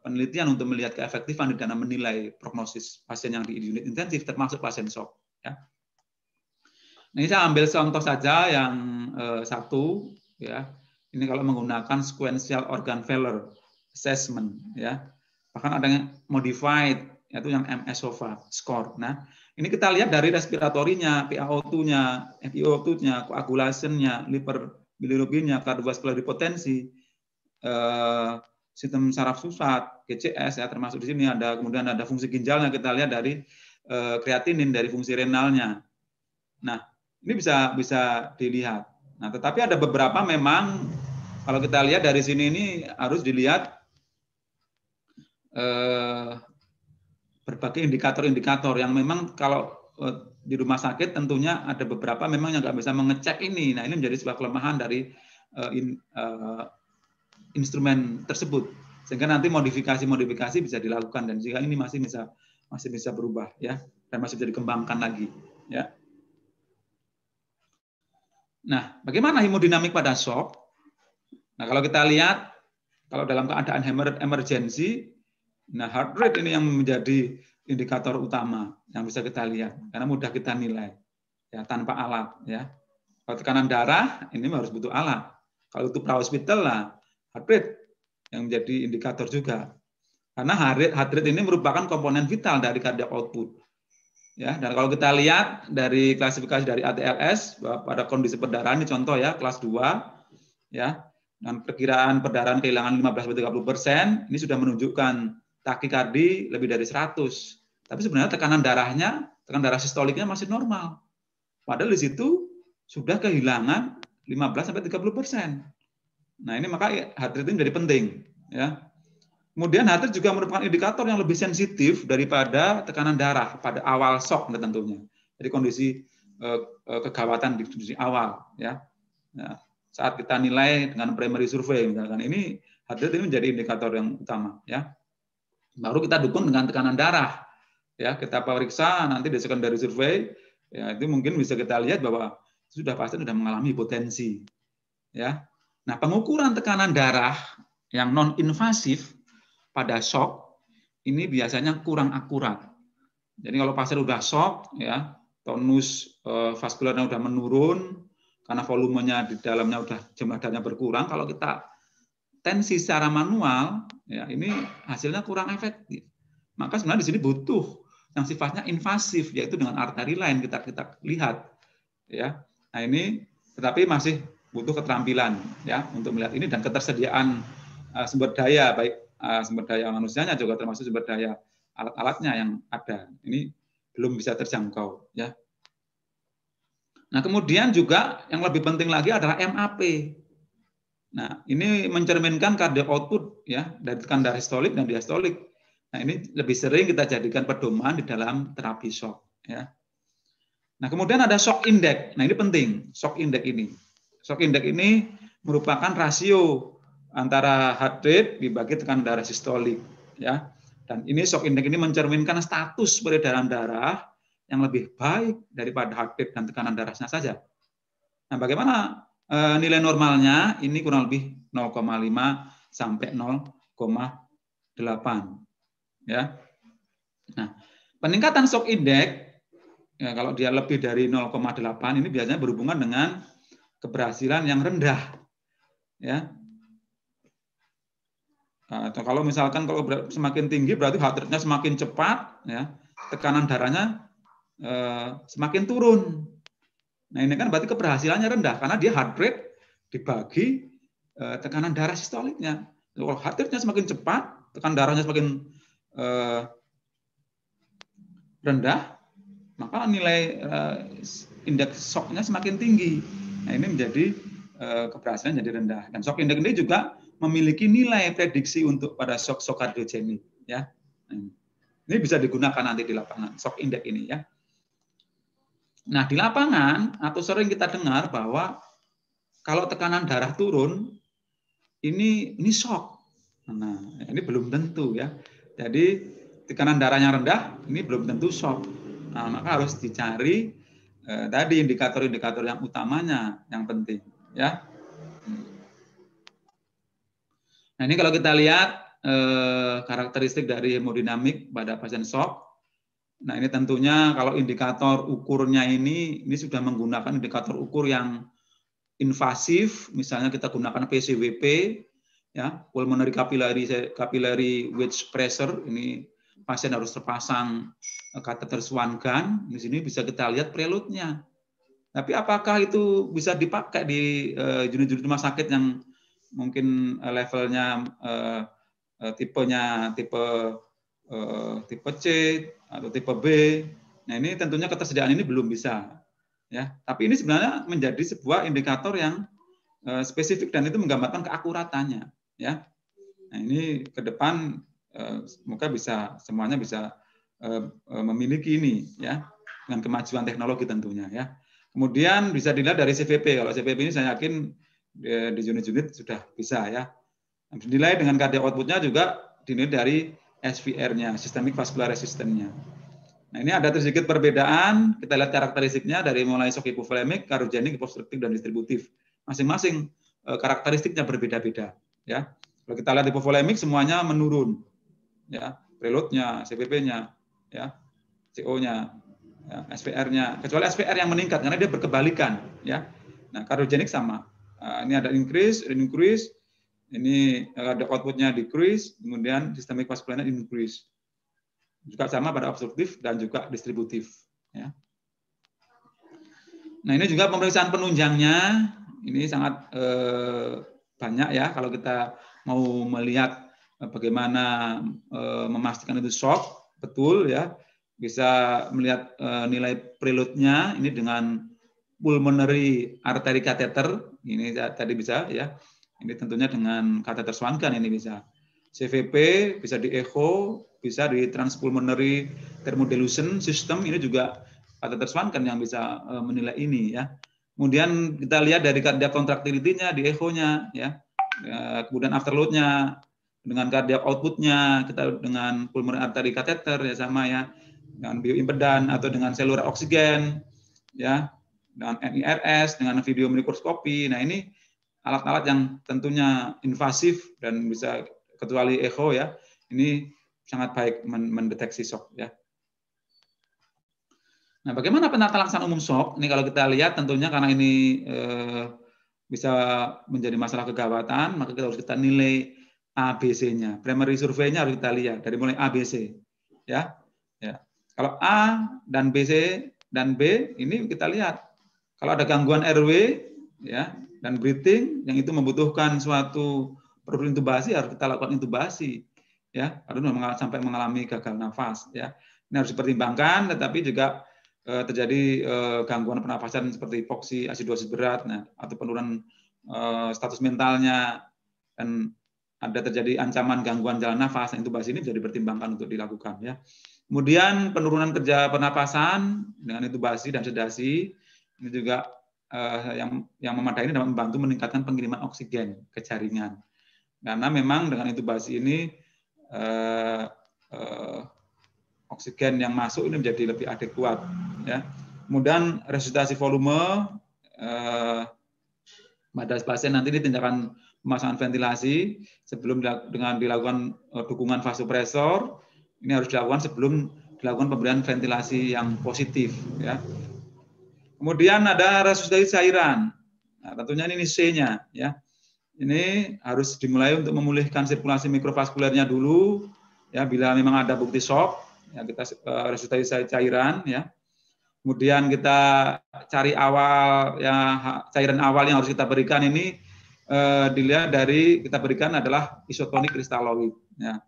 Speaker 1: penelitian untuk melihat keefektifan di dalam menilai prognosis pasien yang di unit intensif termasuk pasien shock, ya. Nah, ini saya ambil contoh saja yang satu, ya. Ini kalau menggunakan sequential organ failure assessment, ya. Bahkan ada yang modified, yaitu yang MS SOFA score. Nah, ini kita lihat dari respiratorinya, PaO2-nya, FiO2-nya, coagulation-nya, liver bilirubinnya, kardiovaskular hipotensi, sistem saraf pusat, GCS, ya, termasuk di sini ada, kemudian ada fungsi ginjalnya, kita lihat dari kreatinin, dari fungsi renalnya. Nah, ini bisa dilihat. Nah, tetapi ada beberapa memang kalau kita lihat dari sini ini harus dilihat berbagai indikator-indikator yang memang kalau di rumah sakit tentunya ada beberapa memang yang nggak bisa mengecek ini. Nah, ini menjadi sebuah kelemahan dari instrumen tersebut, sehingga nanti modifikasi bisa dilakukan dan jika ini masih bisa berubah, ya, dan masih bisa dikembangkan lagi, ya. Nah, bagaimana hemodinamik pada shock? Nah, kalau kita lihat kalau dalam keadaan emergency, nah heart rate ini yang menjadi indikator utama yang bisa kita lihat karena mudah kita nilai, ya, tanpa alat, ya. Kalau tekanan darah ini harus butuh alat. Kalau itu pra-hospital lah, heart rate yang menjadi indikator juga. Karena heart rate ini merupakan komponen vital dari cardiac output. Ya, dan kalau kita lihat dari klasifikasi dari ATLS bahwa pada kondisi perdarahan ini contoh ya kelas 2 ya, dan perkiraan perdarahan kehilangan 15-30%, ini sudah menunjukkan takikardi lebih dari 100. Tapi sebenarnya tekanan darah sistoliknya masih normal. Padahal di situ sudah kehilangan 15-30%. Nah, ini maka heart rate ini menjadi penting ya. Kemudian heart rate juga merupakan indikator yang lebih sensitif daripada tekanan darah pada awal shock tentunya. Jadi kondisi kegawatan di kondisi awal ya. Nah, saat kita nilai dengan primary survey misalkan ini heart rate ini menjadi indikator yang utama ya. Baru kita dukung dengan tekanan darah. Ya, kita periksa nanti di secondary survey ya itu mungkin bisa kita lihat bahwa sudah pasti sudah mengalami hipotensi. Ya. Nah, pengukuran tekanan darah yang non invasif pada shock ini biasanya kurang akurat. Jadi kalau pasien udah shock ya, tonus vaskularnya udah menurun karena volumenya di dalamnya udah jumlah darahnya berkurang, kalau kita tensi secara manual ya ini hasilnya kurang efektif. Maka sebenarnya di sini butuh yang sifatnya invasif yaitu dengan arteri lain kita lihat ya. Nah, ini tetapi masih butuh keterampilan ya untuk melihat ini dan ketersediaan sumber daya baik sumber daya manusianya juga termasuk sumber daya alat-alatnya yang ada. Ini belum bisa terjangkau ya. Nah, kemudian juga yang lebih penting lagi adalah MAP. Nah, ini mencerminkan cardiac output ya dari tekanan darah sistolik dan diastolik. Nah, ini lebih sering kita jadikan pedoman di dalam terapi shock ya. Nah, kemudian ada shock index. Nah, ini penting, shock index ini. Shock index ini merupakan rasio antara heart rate dibagi tekanan darah sistolik ya. Dan ini shock index ini mencerminkan status peredaran darah yang lebih baik daripada heart rate dan tekanan darahnya saja. Nah, bagaimana nilai normalnya? Ini kurang lebih 0,5 sampai 0,8 ya. Nah, peningkatan shock index ya, kalau dia lebih dari 0,8 ini biasanya berhubungan dengan keberhasilan yang rendah ya. Atau kalau misalkan kalau semakin tinggi berarti heart rate-nya semakin cepat ya, tekanan darahnya semakin turun. Nah, ini kan berarti keberhasilannya rendah karena dia heart rate dibagi tekanan darah sistoliknya. Kalau heart rate-nya semakin cepat, tekanan darahnya semakin rendah, maka nilai indeks shock-nya semakin tinggi. Nah, ini menjadi keberhasilan jadi rendah. Dan shock index ini juga memiliki nilai prediksi untuk pada shock kardiogenik ya. Ini bisa digunakan nanti di lapangan shock index ini ya. Nah, di lapangan atau sering kita dengar bahwa kalau tekanan darah turun ini shock. Nah, ini belum tentu ya. Jadi tekanan darahnya rendah ini belum tentu shock. Nah, maka harus dicari tadi indikator-indikator yang utamanya yang penting ya. Nah, ini kalau kita lihat karakteristik dari hemodinamik pada pasien shock. Nah, ini tentunya kalau indikator ukurnya ini sudah menggunakan indikator ukur yang invasif, misalnya kita gunakan PCWP ya, pulmonary capillary wedge pressure, ini pasien harus terpasang kateter Swan-Ganz. Di sini bisa kita lihat preload-nya. Tapi apakah itu bisa dipakai di unit-unit rumah sakit yang mungkin levelnya tipenya tipe C atau tipe B. Nah, ini tentunya ketersediaan ini belum bisa ya. Tapi ini sebenarnya menjadi sebuah indikator yang spesifik dan itu menggambarkan keakuratannya ya. Nah, ini ke depan semoga bisa semuanya bisa memiliki ini ya dengan kemajuan teknologi tentunya ya. Kemudian bisa dilihat dari CVP. Kalau CVP ini saya yakin di unit-unit sudah bisa ya. Dinilai dengan cardiac output-nya juga dinilai dari SVR-nya, systemic vascular resistance-nya. Nah, ini ada sedikit perbedaan. Kita lihat karakteristiknya dari mulai shock hipovolemik, karyogenik, hipostruktif, dan distributif. Masing-masing karakteristiknya berbeda-beda. Ya, kalau kita lihat hipovolemik semuanya menurun. Ya, preload-nya, CVP-nya, ya, CO-nya, ya, SVR-nya. Kecuali SVR yang meningkat karena dia berkebalikan. Ya, nah karyogenik sama. Ini ada increase, ini ada outputnya decrease, kemudian systemic vascular increase. Juga sama pada obstruktif dan juga distributif. Ya. Nah ini juga pemeriksaan penunjangnya, ini sangat banyak ya kalau kita mau melihat bagaimana memastikan itu shock, betul ya, bisa melihat nilai preload-nya ini dengan pulmonary artery catheter, ini tadi bisa ya, ini tentunya dengan kateter Swangan ini bisa. CVP bisa di echo, bisa di transpulmonary thermodilution system, ini juga kateter Swangan yang bisa menilai ini ya. Kemudian kita lihat dari cardiac contractility-nya di echo-nya ya. Kemudian afterload-nya dengan cardiac output-nya, kita dengan pulmonary artery catheter ya sama ya, dengan bioimpedan atau dengan cellular oksigen ya, dengan NIRS, dengan video mikroskopi. Nah, ini alat-alat yang tentunya invasif dan bisa kecuali echo ya. Ini sangat baik mendeteksi shock ya. Nah, bagaimana penata laksana umum shock? Ini kalau kita lihat tentunya karena ini bisa menjadi masalah kegawatan, maka kita nilai ABC-nya. Primary survey-nya harus kita lihat dari mulai ABC. Ya. Ya. Kalau A dan BC dan B ini kita lihat. Kalau ada gangguan RW ya dan breathing yang itu membutuhkan suatu perlu intubasi, harus kita lakukan intubasi. Ya, harus sampai mengalami gagal nafas ya. Ini harus dipertimbangkan, tetapi juga terjadi gangguan pernafasan seperti hipoksi, asidosis berat, nah, atau penurunan status mentalnya, dan ada terjadi ancaman gangguan jalan nafas, intubasi ini bisa dipertimbangkan untuk dilakukan ya. Kemudian penurunan kerja pernapasan dengan intubasi dan sedasi ini juga yang memadai ini dapat membantu meningkatkan pengiriman oksigen ke jaringan. Karena memang dengan intubasi ini oksigen yang masuk ini menjadi lebih adekuat ya. Kemudian resusitasi volume pada pasien nanti ini tindakan pemasangan ventilasi sebelum dengan dilakukan dukungan vasopresor, ini harus dilakukan sebelum dilakukan pemberian ventilasi yang positif ya. Kemudian ada resusitasi cairan. Nah, tentunya ini C-nya ya. Ini harus dimulai untuk memulihkan sirkulasi mikrovaskulernya dulu ya, bila memang ada bukti shock ya, kita resusitasi cairan ya. Kemudian kita cari awal ya, cairan awal yang harus kita berikan ini dilihat dari kita berikan adalah isotonik kristaloid ya.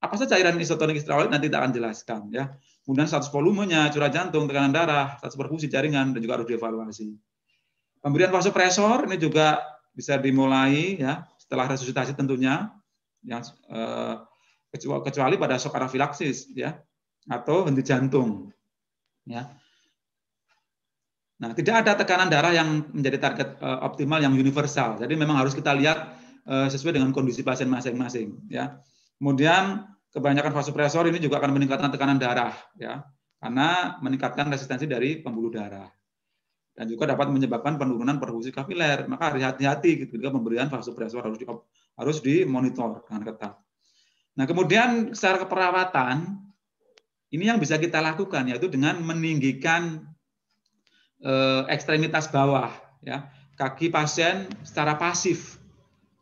Speaker 1: Apa saja cairan isotonik kristaloid nanti kita akan jelaskan ya. Kemudian status volumenya, curah jantung, tekanan darah, status perfusi jaringan dan juga harus dievaluasi. Pemberian vasopresor ini juga bisa dimulai ya setelah resusitasi tentunya yang kecuali pada shock anafilaksis ya atau henti jantung ya. Nah, tidak ada tekanan darah yang menjadi target optimal yang universal. Jadi memang harus kita lihat sesuai dengan kondisi pasien masing-masing ya. Kemudian kebanyakan vasopresor ini juga akan meningkatkan tekanan darah ya, karena meningkatkan resistensi dari pembuluh darah. Dan juga dapat menyebabkan penurunan perfusi kapiler. Maka hati-hati ketika pemberian vasopresor harus dimonitor dengan ketat. Nah, kemudian secara keperawatan ini yang bisa kita lakukan yaitu dengan meninggikan ekstremitas bawah ya, kaki pasien secara pasif,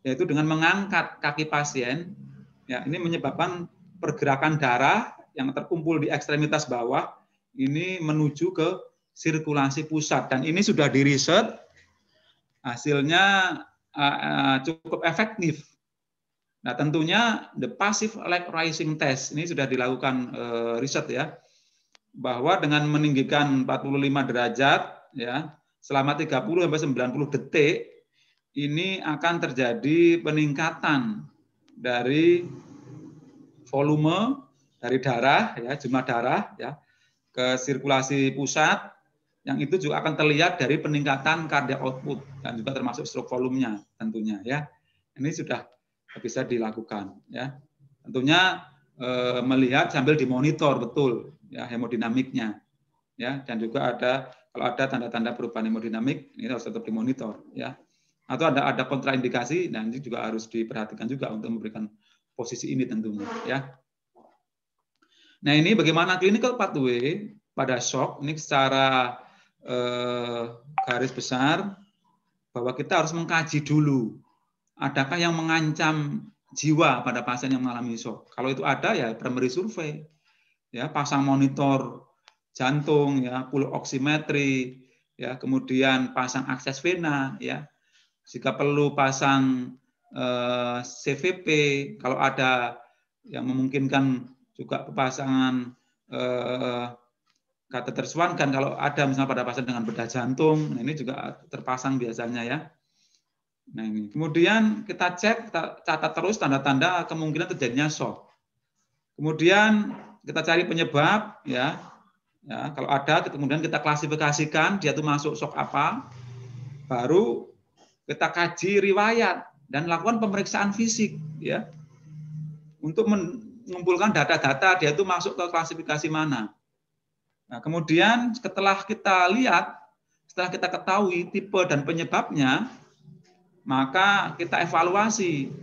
Speaker 1: yaitu dengan mengangkat kaki pasien ya, ini menyebabkan pergerakan darah yang terkumpul di ekstremitas bawah ini menuju ke sirkulasi pusat, dan ini sudah diriset, hasilnya cukup efektif. Nah, tentunya the passive leg raising test ini sudah dilakukan riset ya, bahwa dengan meninggikan 45 derajat ya selama 30 sampai 90 detik ini akan terjadi peningkatan dari volume dari darah ya, jumlah darah ya ke sirkulasi pusat, yang itu juga akan terlihat dari peningkatan cardiac output dan juga termasuk stroke volumenya tentunya ya. Ini sudah bisa dilakukan ya. Tentunya melihat sambil dimonitor betul ya hemodinamiknya ya, dan juga ada kalau ada tanda-tanda perubahan hemodinamik ini harus tetap dimonitor ya, atau ada kontraindikasi dan ini juga harus diperhatikan juga untuk memberikan posisi ini tentunya ya. Nah, ini bagaimana clinical pathway pada shock ini secara garis besar bahwa kita harus mengkaji dulu, adakah yang mengancam jiwa pada pasien yang mengalami shock. Kalau itu ada, ya primary survei, ya pasang monitor jantung, ya full oximetry, ya kemudian pasang akses vena, ya jika perlu pasang CVP, kalau ada yang memungkinkan juga pasangan kateter Swan kan, kalau ada misalnya pada pasien dengan bedah jantung, nah ini juga terpasang biasanya ya. Nah ini kemudian kita cek, kita catat terus tanda-tanda kemungkinan terjadinya shock. Kemudian kita cari penyebab, ya kalau ada kemudian kita klasifikasikan dia itu masuk shock apa, baru kita kaji riwayat dan lakukan pemeriksaan fisik, ya untuk mengumpulkan data-data dia itu masuk ke klasifikasi mana. Nah, kemudian setelah kita lihat, setelah kita ketahui tipe dan penyebabnya, maka kita evaluasi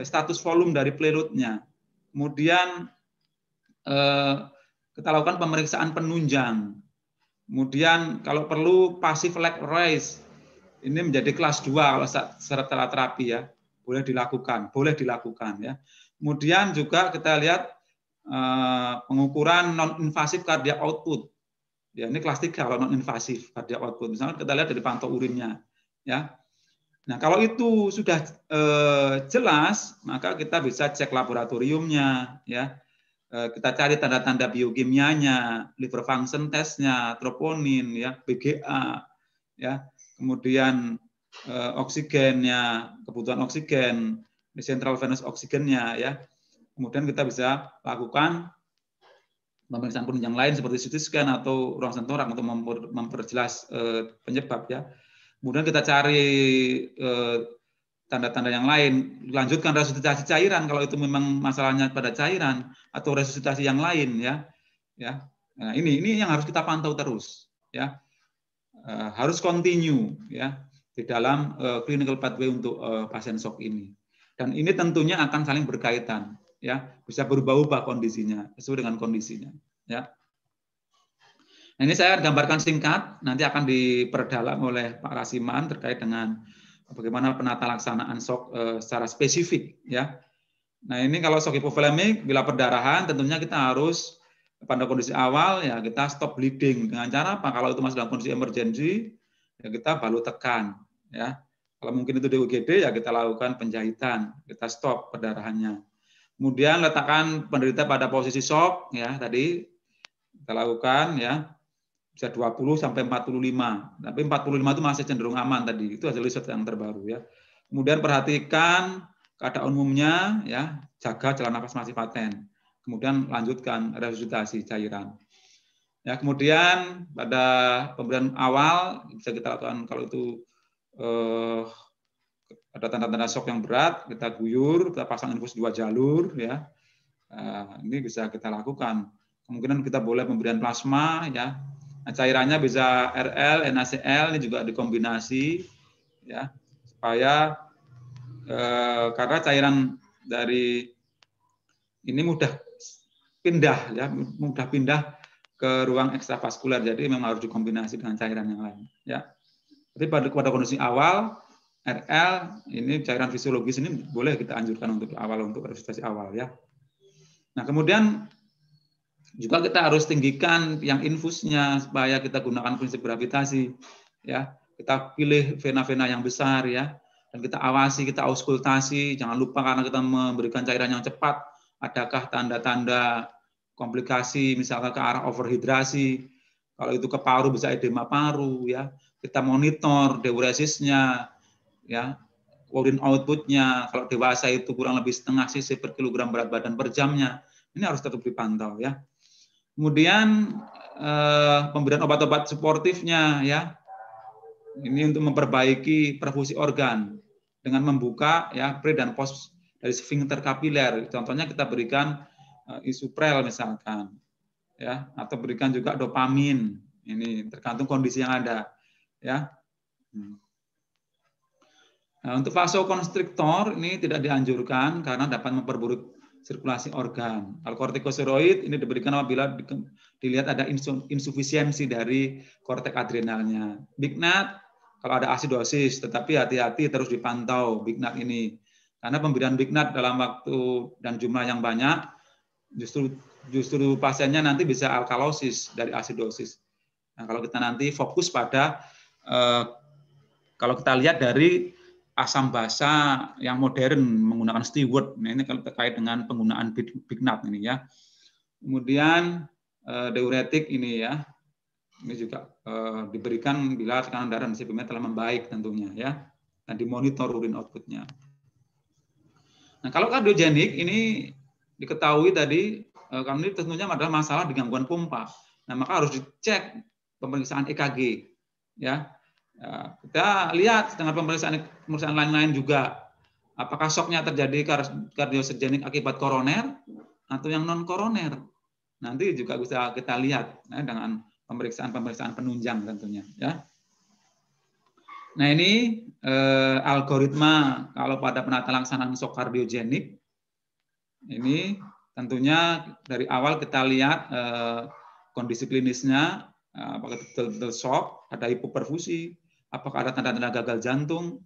Speaker 1: status volume dari plateletnya. Kemudian kita lakukan pemeriksaan penunjang. Kemudian kalau perlu passive leg raise, ini menjadi kelas 2 kalau setelah terapi ya, boleh dilakukan ya. Kemudian juga kita lihat pengukuran non-invasif cardiac output. Ya, ini kelas 3 kalau non-invasif cardiac output. Misalnya kita lihat dari pantau urinnya. Ya. Nah, kalau itu sudah jelas, maka kita bisa cek laboratoriumnya. Ya. Kita cari tanda-tanda biokimianya, liver function testnya, troponin, ya, PGA, ya. Kemudian oksigennya, kebutuhan oksigen, central venous oksigennya, ya. Kemudian kita bisa lakukan pemeriksaan penunjang lain seperti CT scan atau ronsen toraks untuk memperjelas penyebab ya. Kemudian kita cari tanda-tanda yang lain, lanjutkan resusitasi cairan kalau itu memang masalahnya pada cairan atau resusitasi yang lain ya. Ya. Nah, ini yang harus kita pantau terus ya. Harus continue ya di dalam clinical pathway untuk pasien shock ini. Dan ini tentunya akan saling berkaitan. Ya, bisa berubah-ubah kondisinya sesuai dengan kondisinya ya. Nah, ini saya gambarkan singkat, nanti akan diperdalam oleh Pak Rasiman terkait dengan bagaimana penata laksanaan shock secara spesifik ya. Nah, ini kalau shock hipovolemik bila perdarahan tentunya kita harus pada kondisi awal ya kita stop bleeding dengan cara apa? Kalau itu masih dalam kondisi emergency ya kita balut tekan ya. Kalau mungkin itu di UGD ya kita lakukan penjahitan, kita stop perdarahannya. Kemudian letakkan penderita pada posisi shock ya tadi kita lakukan ya bisa 20 sampai 45. Tapi 45 itu masih cenderung aman tadi. Itu hasil riset yang terbaru ya. Kemudian perhatikan keadaan umumnya ya, jaga jalan nafas masih paten. Kemudian lanjutkan resusitasi cairan. Ya, kemudian pada pemberian awal bisa kita lakukan kalau itu ada tanda-tanda shock yang berat, kita guyur, kita pasang infus 2 jalur, ya. Ini bisa kita lakukan. Kemungkinan kita boleh pemberian plasma, ya. Nah, cairannya bisa RL, NaCl, ini juga dikombinasi, ya, supaya karena cairan dari ini mudah pindah, ya, mudah pindah ke ruang ekstravaskuler, jadi memang harus dikombinasi dengan cairan yang lain, ya. Tapi pada kondisi awal RL ini cairan fisiologis ini boleh kita anjurkan untuk awal untuk resusitasi awal ya. Nah, kemudian juga kita harus tinggikan yang infusnya supaya kita gunakan prinsip gravitasi ya. Kita pilih vena-vena yang besar ya dan kita awasi, kita auskultasi, jangan lupa karena kita memberikan cairan yang cepat, adakah tanda-tanda komplikasi misalkan ke arah overhidrasi. Kalau itu ke paru bisa edema paru ya. Kita monitor diuresisnya ya, urin outputnya, kalau dewasa itu kurang lebih setengah cc per kilogram berat badan per jamnya, ini harus tetap dipantau ya. Kemudian pemberian obat-obat suportifnya ya, ini untuk memperbaiki perfusi organ dengan membuka ya pre dan post dari sphincter kapiler. Contohnya kita berikan isuprel misalkan ya, atau berikan juga dopamin. Ini tergantung kondisi yang ada ya. Nah, untuk vasokonstriktor ini tidak dianjurkan karena dapat memperburuk sirkulasi organ. Kalau kortikosteroid ini diberikan apabila dilihat ada insufisiensi dari korteks adrenalnya. Big Nut kalau ada asidosis, tetapi hati-hati terus dipantau Big NAT ini. Karena pemberian Big NAT dalam waktu dan jumlah yang banyak, justru pasiennya nanti bisa alkalosis dari asidosis. Nah, kalau kita nanti fokus pada, kalau kita lihat dari asam basa yang modern menggunakan Stewart, nah ini kalau terkait dengan penggunaan Big NAT ini ya. Kemudian diuretik ini ya. Ini juga diberikan bila tekanan darah dan CPM telah membaik tentunya ya, dan dimonitor urin outputnya. Nah kalau kardiogenik ini diketahui tadi karena ini tentunya adalah masalah di gangguan pompa. Nah maka harus dicek pemeriksaan EKG ya. Kita lihat dengan pemeriksaan lain-lain juga apakah shocknya terjadi kardiogenik akibat koroner atau yang non koroner. Nanti juga bisa kita lihat ya, dengan pemeriksaan penunjang tentunya ya. Nah ini algoritma kalau pada penata laksanaan shock kardiogenik ini tentunya dari awal kita lihat kondisi klinisnya, apakah betul-betul shock, ada hipoperfusi, apakah ada tanda-tanda gagal jantung,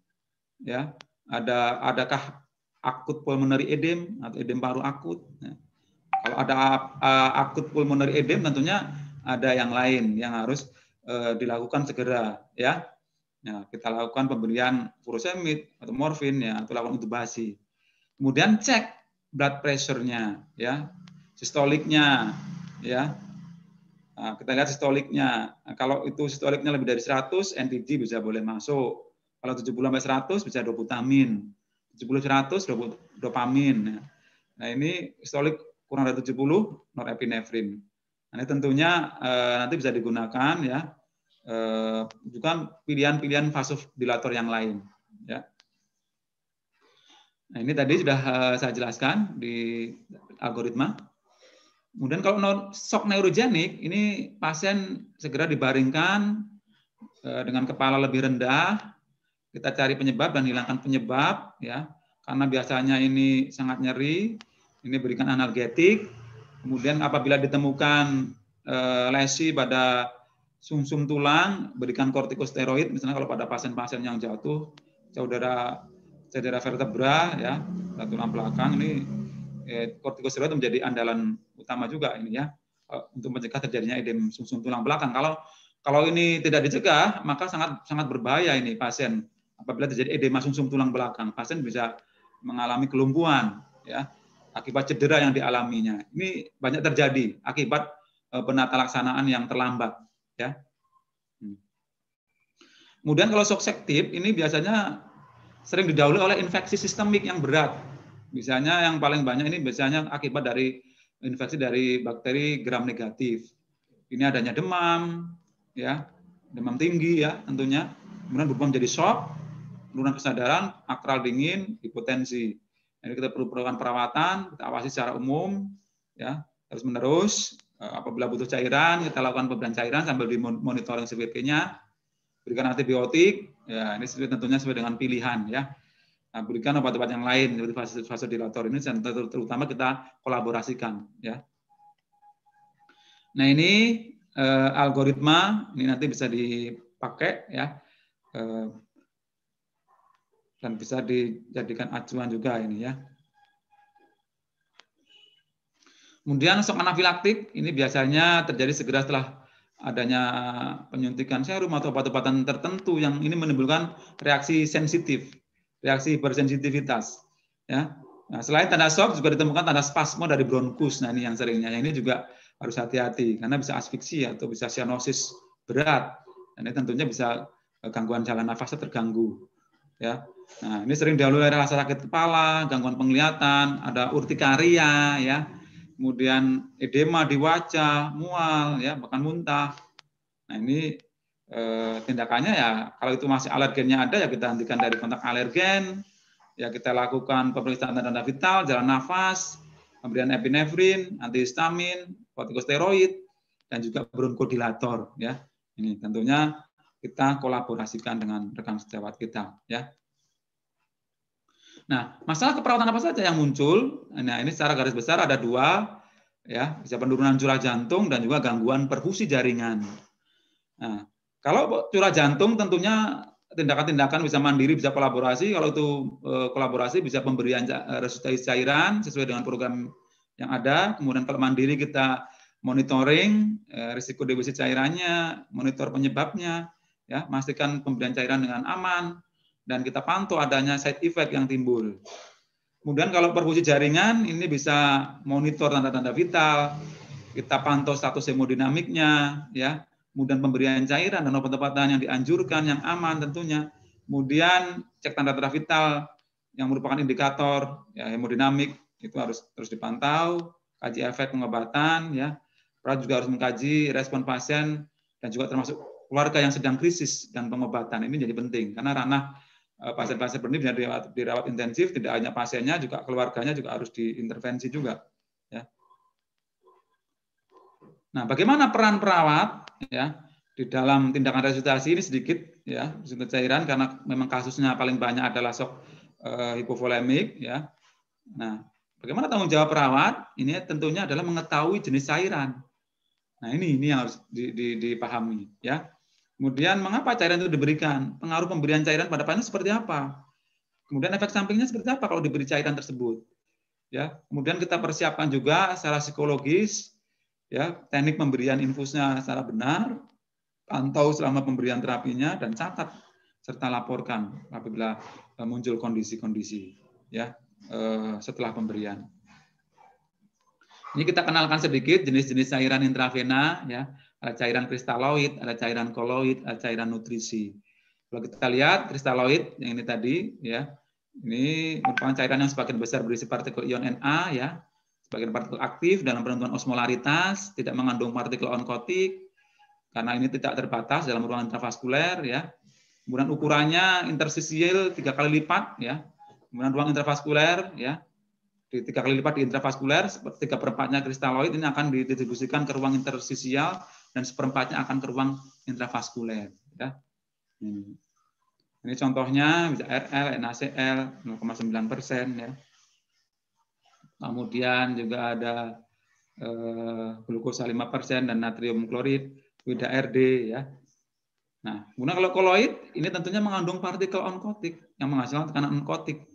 Speaker 1: ya, adakah akut pulmonary edem atau edem paru akut. Ya. Kalau ada akut pulmonary edem tentunya ada yang lain yang harus dilakukan segera ya. Nah, kita lakukan pemberian furosemid atau morfin ya atau lakukan intubasi. Kemudian cek blood pressure-nya ya, sistoliknya ya. Nah, kita lihat sistoliknya. Nah, kalau itu sistoliknya lebih dari 100, NTG bisa boleh masuk. Kalau 70 sampai 100 bisa doputamin. 70-100 dopamin. Nah, ini sistolik kurang dari 70 norepinefrin. Nah, ini tentunya nanti bisa digunakan ya, juga pilihan-pilihan vasodilator yang lain. Ya. Nah, ini tadi sudah saya jelaskan di algoritma. Kemudian kalau shock neurogenik, ini pasien segera dibaringkan dengan kepala lebih rendah. Kita cari penyebab dan hilangkan penyebab, ya, karena biasanya ini sangat nyeri. Ini berikan analgetik. Kemudian apabila ditemukan lesi pada sumsum tulang, berikan kortikosteroid. Misalnya kalau pada pasien-pasien yang jatuh, cedera vertebra, ya, tulang belakang, ini kortikosteroid menjadi andalan utama juga ini ya untuk mencegah terjadinya edem sumsum tulang belakang. Kalau ini tidak dicegah, maka sangat berbahaya ini pasien. Apabila terjadi edema sumsum tulang belakang, pasien bisa mengalami kelumpuhan, ya, akibat cedera yang dialaminya. Ini banyak terjadi akibat penata laksanaan yang terlambat, ya. Kemudian kalau shock septic ini biasanya sering didahului oleh infeksi sistemik yang berat. Misalnya yang paling banyak ini biasanya akibat dari infeksi dari bakteri gram negatif. Ini adanya demam, ya, demam tinggi ya tentunya. Kemudian berubah menjadi shock, penurunan kesadaran, akral dingin, hipotensi. Jadi kita perlu perlukan perawatan, kita awasi secara umum, ya, terus menerus. Apabila butuh cairan, kita lakukan pemberian cairan sambil dimonitoring CPP-nya, berikan antibiotik, ya ini tentunya sesuai dengan pilihan, ya. Nah, berikan obat-obat yang lain seperti vasodilator ini terutama kita kolaborasikan, ya. Nah ini algoritma ini nanti bisa dipakai, ya. Dan bisa dijadikan acuan juga ini ya. Kemudian shock anafilaktik ini biasanya terjadi segera setelah adanya penyuntikan serum atau obat-obatan tertentu yang ini menimbulkan reaksi sensitif, reaksi bersensitivitas. Ya. Nah, selain tanda shock juga ditemukan tanda spasmo dari bronkus. Nah ini yang seringnya. Ini juga harus hati-hati karena bisa asfiksi atau bisa sianosis berat. Dan ini tentunya bisa gangguan jalan nafasnya terganggu. Ya. Nah, ini sering didahului oleh rasa sakit kepala, gangguan penglihatan, ada urtikaria, ya, kemudian edema di wajah, mual, ya, bahkan muntah. Nah, ini tindakannya ya, kalau itu masih alergennya ada, ya kita hentikan dari kontak alergen, ya kita lakukan pemeriksaan tanda vital, jalan nafas, pemberian epinefrin, antihistamin, kortikosteroid, dan juga bronkodilator, ya. Ini tentunya kita kolaborasikan dengan rekan sejawat kita, ya. Nah, masalah keperawatan apa saja yang muncul? Nah, ini secara garis besar ada dua, ya, bisa penurunan curah jantung dan juga gangguan perfusi jaringan. Nah, kalau curah jantung tentunya tindakan-tindakan bisa mandiri, bisa kolaborasi. Kalau itu kolaborasi bisa pemberian resusitasi cairan sesuai dengan program yang ada. Kemudian kalau mandiri kita monitoring risiko defisit cairannya, monitor penyebabnya, ya, pastikan pemberian cairan dengan aman, dan kita pantau adanya side effect yang timbul. Kemudian kalau perfusi jaringan ini bisa monitor tanda-tanda vital, kita pantau status hemodinamiknya, ya. Kemudian pemberian cairan dan obat-obatan yang dianjurkan, yang aman tentunya. Kemudian cek tanda-tanda vital yang merupakan indikator ya, hemodinamik itu harus terus dipantau, kaji efek pengobatan, ya. Perawat juga harus mengkaji respon pasien dan juga termasuk keluarga yang sedang krisis dan pengobatan. Ini jadi penting karena ranah pasien-pasien ini bisa dirawat intensif, tidak hanya pasiennya, juga keluarganya juga harus diintervensi juga. Ya. Nah, bagaimana peran perawat ya di dalam tindakan resusitasi ini sedikit ya, resusitasi cairan karena memang kasusnya paling banyak adalah shock hipovolemik ya. Nah, bagaimana tanggung jawab perawat? Ini tentunya adalah mengetahui jenis cairan. Nah, ini yang harus dipahami ya. Kemudian mengapa cairan itu diberikan? Pengaruh pemberian cairan pada pasien seperti apa? Kemudian efek sampingnya seperti apa kalau diberi cairan tersebut? Ya, kemudian kita persiapkan juga secara psikologis ya, teknik pemberian infusnya secara benar, pantau selama pemberian terapinya, dan catat serta laporkan apabila muncul kondisi-kondisi ya setelah pemberian. Ini kita kenalkan sedikit jenis-jenis cairan intravena ya, ada cairan kristaloid, ada cairan koloid, ada cairan nutrisi. Kalau kita lihat kristaloid yang ini tadi ya, ini merupakan cairan yang sebagian besar berisi partikel ion Na ya, sebagian partikel aktif dalam penentuan osmolaritas, tidak mengandung partikel onkotik, karena ini tidak terbatas dalam ruangan intravaskuler ya. Kemudian ukurannya interstisial 3 kali lipat ya. Kemudian ruang intravaskuler ya, di 3 kali lipat di intravaskuler, 3/4-nya kristaloid ini akan didistribusikan ke ruang interstisial dan 1/4-nya akan ke ruang intravaskuler ya. Ini contohnya bisa RL, NaCl 0,9% ya. Kemudian juga ada glukosa 5% dan natrium klorid, WIDA RD ya. Nah, kemudian kalau koloid ini tentunya mengandung partikel onkotik yang menghasilkan tekanan onkotik.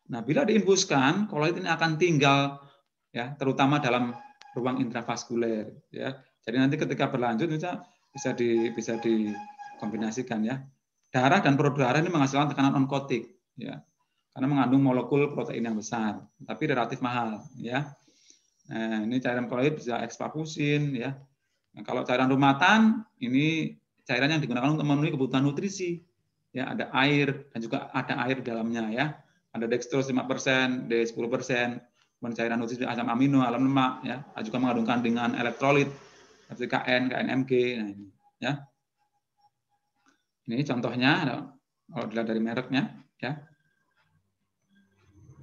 Speaker 1: Nah, bila diinfuskan, koloid ini akan tinggal ya, terutama dalam ruang intravaskuler ya. Jadi nanti ketika berlanjut bisa dikombinasikan ya. Darah dan produk darah ini menghasilkan tekanan onkotik ya. Karena mengandung molekul protein yang besar, tapi relatif mahal ya. Nah, ini cairan koloid bisa ekspafusin ya. Nah, kalau cairan rumatan ini cairan yang digunakan untuk memenuhi kebutuhan nutrisi. Ya, ada air dan juga ada air di dalamnya ya. Ada dextrose 5%, D 10%, kemudian cairan nutrisi asam amino, alam lemak ya. Ada juga mengandung kandungan elektrolit seperti KN, KNMG. Nah, ini ya. Ini contohnya kalau dilihat dari mereknya ya.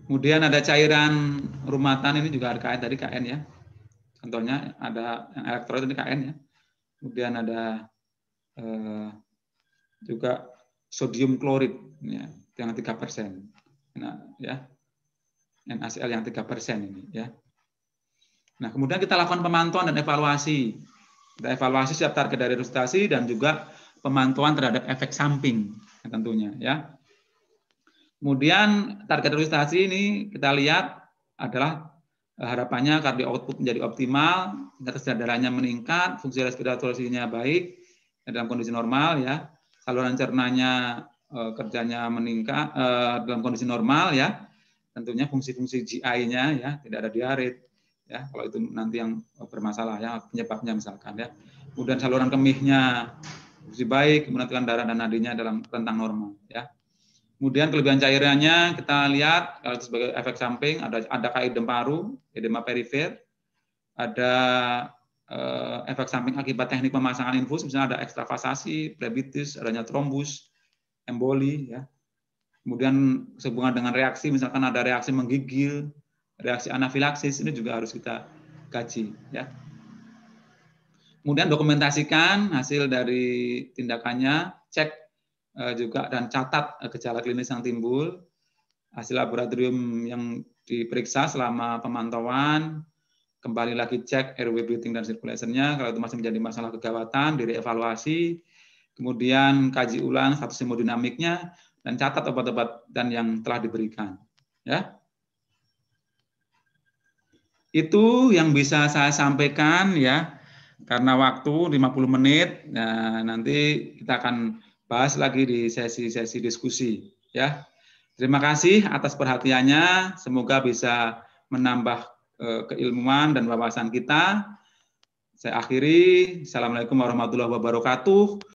Speaker 1: Kemudian ada cairan rumatan ini juga ada KN tadi KN ya. Contohnya ada yang elektrolit ini KN ya. Kemudian ada juga sodium klorid ya, yang 3%. Nah, ya. NaCl yang 3% ini ya. Nah, kemudian kita lakukan pemantauan dan evaluasi. Kita evaluasi setiap target dari resusitasi dan juga pemantauan terhadap efek samping tentunya ya. Kemudian target resusitasi ini kita lihat adalah harapannya kardio output menjadi optimal, kesadarannya meningkat, fungsi respirasinya baik dalam kondisi normal ya, saluran cernanya kerjanya meningkat dalam kondisi normal ya, tentunya fungsi-fungsi GI-nya ya tidak ada diare ya, kalau itu nanti yang bermasalah ya penyebabnya misalkan ya. Kemudian saluran kemihnya fungsi baik, kemudian tekanan darah dan nadinya dalam rentang normal ya. Kemudian kelebihan cairannya kita lihat kalau sebagai efek samping ada edema paru, edema perifer, ada efek samping akibat teknik pemasangan infus, misalnya ada ekstravasasi, plebitis, adanya trombus, emboli, ya. Kemudian sehubungan dengan reaksi, misalkan ada reaksi menggigil, reaksi anafilaksis, ini juga harus kita kaji, ya. Kemudian dokumentasikan hasil dari tindakannya, cek juga dan catat gejala klinis yang timbul, hasil laboratorium yang diperiksa selama pemantauan, kembali lagi cek airway breathing dan circulation-nya, kalau itu masih menjadi masalah kegawatan, dirievaluasi, kemudian kaji ulang status hemodinamiknya, dan catat obat-obat dan yang telah diberikan. Ya, itu yang bisa saya sampaikan ya. Karena waktu 50 menit, nah, nanti kita akan bahas lagi di sesi-sesi diskusi. Ya, terima kasih atas perhatiannya. Semoga bisa menambah keilmuan dan wawasan kita. Saya akhiri. Assalamualaikum warahmatullahi wabarakatuh.